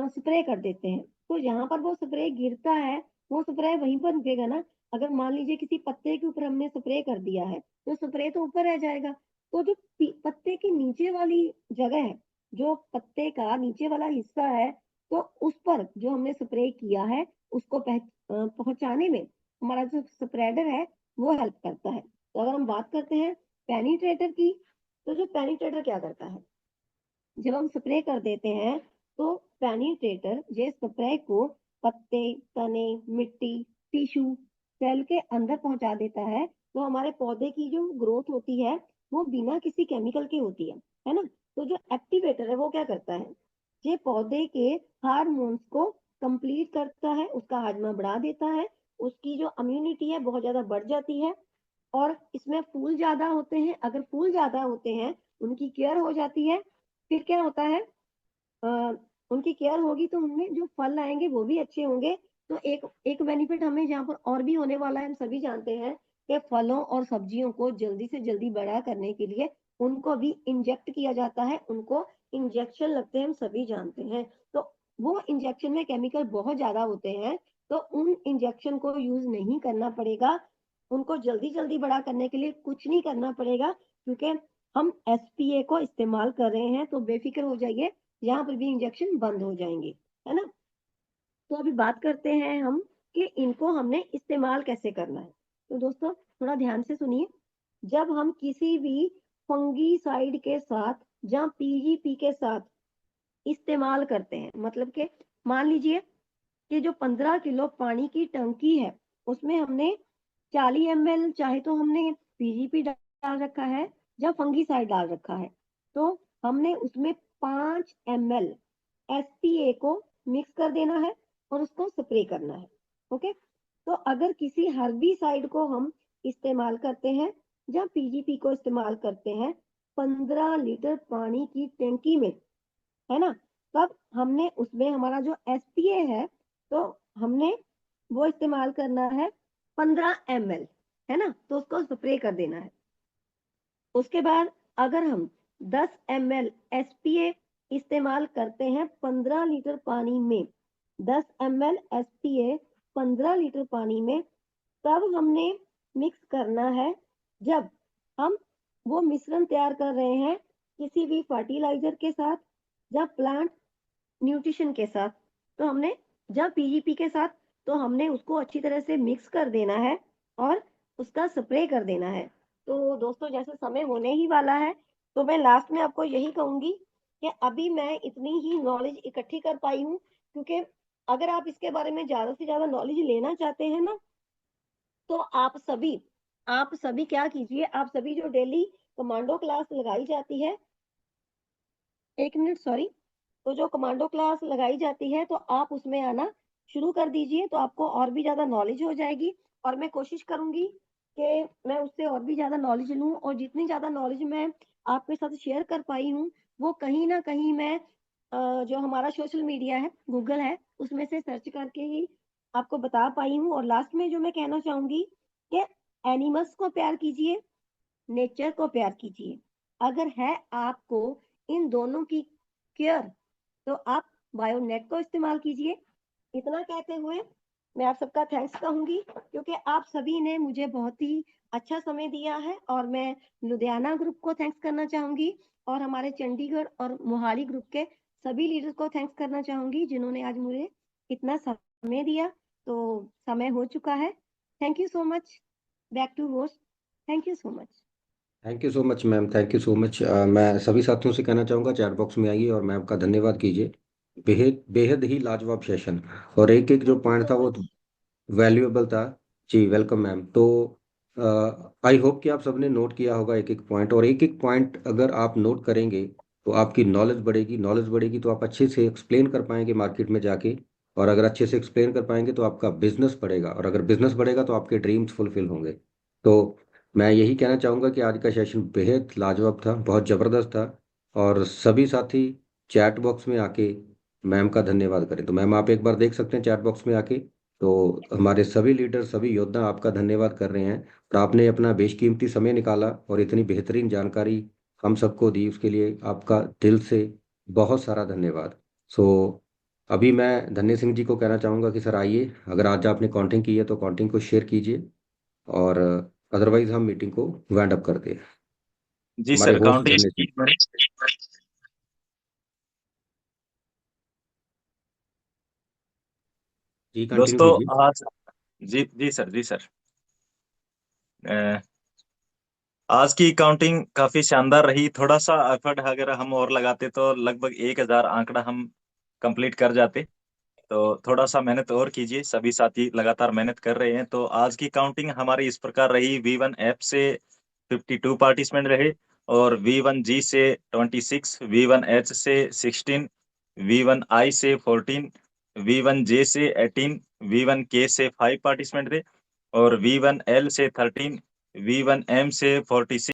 स्प्रे कर देते हैं, तो जहां पर वो स्प्रे गिरता है, वो स्प्रे वहीं पर रुकेगा ना। अगर मान लीजिए किसी पत्ते के ऊपर हमने स्प्रे कर दिया है, तो स्प्रे तो ऊपर रह जाएगा। तो जो पत्ते के नीचे वाली जगह है, जो पत्ते का नीचे वाला हिस्सा है, तो उस पर जो हमने स्प्रे किया है, उसको पहुंचाने में हमारा जो स्प्रेडर है वो हेल्प करता है। तो अगर हम बात करते हैं पेनिट्रेटर की, तो जो पेनिट्रेटर क्या करता है, जब हम स्प्रे कर देते हैं, तो पेनिट्रेटर ये स्प्रे को पत्ते, तने, मिट्टी, टिश्यू, सेल के अंदर पहुंचा देता है। तो हमारे पौधे की जो ग्रोथ होती है, वो बिना किसी केमिकल के होती है ना। तो जो एक्टिवेटर है वो क्या करता है, ये पौधे के हार्मोन्स को कंप्लीट करता है, उसका हाजमा बढ़ा देता है, उसकी जो इम्यूनिटी है बहुत ज्यादा बढ़ जाती है। और इसमें फूल ज्यादा होते हैं, अगर फूल ज्यादा होते हैं, उनकी केयर हो जाती है। फिर क्या होता है, अ, उनकी केयर होगी तो उनमें जो फल आएंगे वो भी अच्छे होंगे। तो एक एक बेनिफिट हमें यहाँ पर और भी होने वाला है। हम सभी जानते हैं कि फलों और सब्जियों को जल्दी से जल्दी बड़ा करने के लिए उनको भी इंजेक्ट किया जाता है, उनको इंजेक्शन लगते हैं, हम सभी जानते हैं। तो वो इंजेक्शन में केमिकल बहुत ज्यादा होते हैं, तो उन इंजेक्शन को यूज नहीं करना पड़ेगा। उनको जल्दी जल्दी बड़ा करने के लिए कुछ नहीं करना पड़ेगा, क्योंकि हम एसपीए को इस्तेमाल कर रहे हैं। तो बेफिक्र हो जाइए, यहाँ पर भी इंजेक्शन बंद हो जाएंगे, है ना। तो अभी बात करते हैं हम कि इनको हमने इस्तेमाल कैसे करना है। तो दोस्तों थोड़ा ध्यान से सुनिए। जब हम किसी भी फंगीसाइड के साथ या पीजीपी के साथ इस्तेमाल करते हैं, मतलब कि मान लीजिए कि जो 15 किलो पानी की टंकी है उसमें हमने 40 ml चाहे तो हमने पीजीपी डाल रखा है या फंगीसाइड डाल रखा है, तो हमने उसमें 5 ml एसपीए को मिक्स कर देना है और उसको स्प्रे करना है। ओके, तो अगर किसी हर्बिसाइड को हम इस्तेमाल करते हैं या पीजीपी को इस्तेमाल करते हैं 15 लीटर पानी की टंकी में, है ना, तब हमने उसमें हमारा जो एसपीए है तो हमने वो इस्तेमाल करना है 15 ml, है ना, तो उसको स्प्रे कर देना है। उसके बाद अगर हम 10 ml एसपीए इस्तेमाल करते हैं 15 लीटर पानी में, 10 ml एसपीए 15 लीटर पानी में, तब हमने मिक्स करना है जब हम वो मिश्रण तैयार कर रहे हैं किसी भी फर्टिलाइजर के साथ या प्लांट न्यूट्रिशन के साथ, तो हमने जब पीजीपी के साथ, तो हमने उसको अच्छी तरह से मिक्स कर देना है और उसका स्प्रे कर देना है। तो दोस्तों जैसे समय होने ही वाला है, तो मैं लास्ट में आपको यही कहूंगी कि अभी मैं इतनी ही नॉलेज इकट्ठी कर पाई हूँ, क्योंकि अगर आप इसके बारे में ज्यादा से ज्यादा नॉलेज लेना चाहते हैं ना, तो आप सभी क्या कीजिए, आप सभी जो डेली कमांडो क्लास लगाई जाती है, 1 मिनट सॉरी, तो जो कमांडो क्लास लगाई जाती है तो आप उसमें आना शुरू कर दीजिए, तो आपको और भी ज्यादा नॉलेज हो जाएगी। और मैं कोशिश करूंगी कि मैं उससे और भी ज्यादा नॉलेज लूं, और जितनी ज्यादा नॉलेज मैं आपके साथ शेयर कर पाई हूँ वो कहीं ना कहीं मैं जो हमारा सोशल मीडिया है, गूगल है, उसमें से सर्च करके ही आपको बता पाई हूँ। और लास्ट में जो मैं कहना चाहूंगी कि एनिमल्स को प्यार कीजिए, नेचर को प्यार कीजिए। अगर है आपको इन दोनों की केयर, तो आप बायोनेट को इस्तेमाल कीजिए। इतना कहते हुए मैं आप सबका थैंक्स कहूंगी, क्योंकि आप सभी ने मुझे बहुत ही अच्छा समय दिया है, और मैं लुधियाना ग्रुप को थैंक्स करना चाहूंगी, और हमारे चंडीगढ़ और मोहाली ग्रुप के सभी लीडर्स को थैंक्स करना चाहूंगी जिन्होंने आज मुझे इतना समय दिया। तो समय हो चुका है। Thank you so much. Back to host. Thank you so much. Thank you so much ma'am, thank you so much. मैं सभी साथियों से कहना चाहूँगा चैट बॉक्स में आइए और मैम का धन्यवाद कीजिए। बेहद बेहद ही लाजवाब सेशन, और एक एक जो थैंक यू पॉइंट सो था वो मच। वैल्यूएबल था। जी वेलकम मैम। तो आई होप कि आप सबने नोट किया होगा एक एक पॉइंट, और एक एक पॉइंट अगर आप नोट करेंगे तो आपकी नॉलेज बढ़ेगी, नॉलेज बढ़ेगी तो आप अच्छे से एक्सप्लेन कर पाएंगे मार्केट में जाके, और अगर अच्छे से एक्सप्लेन कर पाएंगे तो आपका बिजनेस बढ़ेगा, और अगर बिजनेस बढ़ेगा तो आपके ड्रीम्स फुलफिल होंगे। तो मैं यही कहना चाहूँगा कि आज का सेशन बेहद लाजवाब था, बहुत ज़बरदस्त था। और सभी साथी चैट बॉक्स में आके मैम का धन्यवाद करें। तो मैम आप एक बार देख सकते हैं चैट बॉक्स में आके, तो हमारे सभी लीडर सभी योद्धा आपका धन्यवाद कर रहे हैं, और आपने अपना बेशकीमती समय निकाला और इतनी बेहतरीन जानकारी हम सबको दी, उसके लिए आपका दिल से बहुत सारा धन्यवाद। सो अभी मैं धन्य सिंह जी को कहना चाहूँगा कि सर आइए, अगर आज आपने काउंटिंग की है तो काउंटिंग को शेयर कीजिए, और अदरवाइज हम मीटिंग को वाइंड अप करते हैं। जी हमारे सर, होस्ट काउंटिंग धन्य सिंह। जी कंटिन्यू दोस्तों कीजिए। आज, जी जी सर, जी सर, अ, आज की काउंटिंग काफी शानदार रही। थोड़ा सा एफर्ट अगर हम और लगाते तो लगभग 1000 आंकड़ा हम कंप्लीट कर जाते। तो थोड़ा सा मेहनत और कीजिए, सभी साथी लगातार मेहनत कर रहे हैं। तो आज की काउंटिंग हमारी इस प्रकार रही: V1F से 52 पार्टिसिपेंट रहे, और V1G से 26, V1H से 16, V1I से 14, V1J से 18, V1K से 5 पार्टिसिपेंट थे, और V1L से 13, V1M से 46,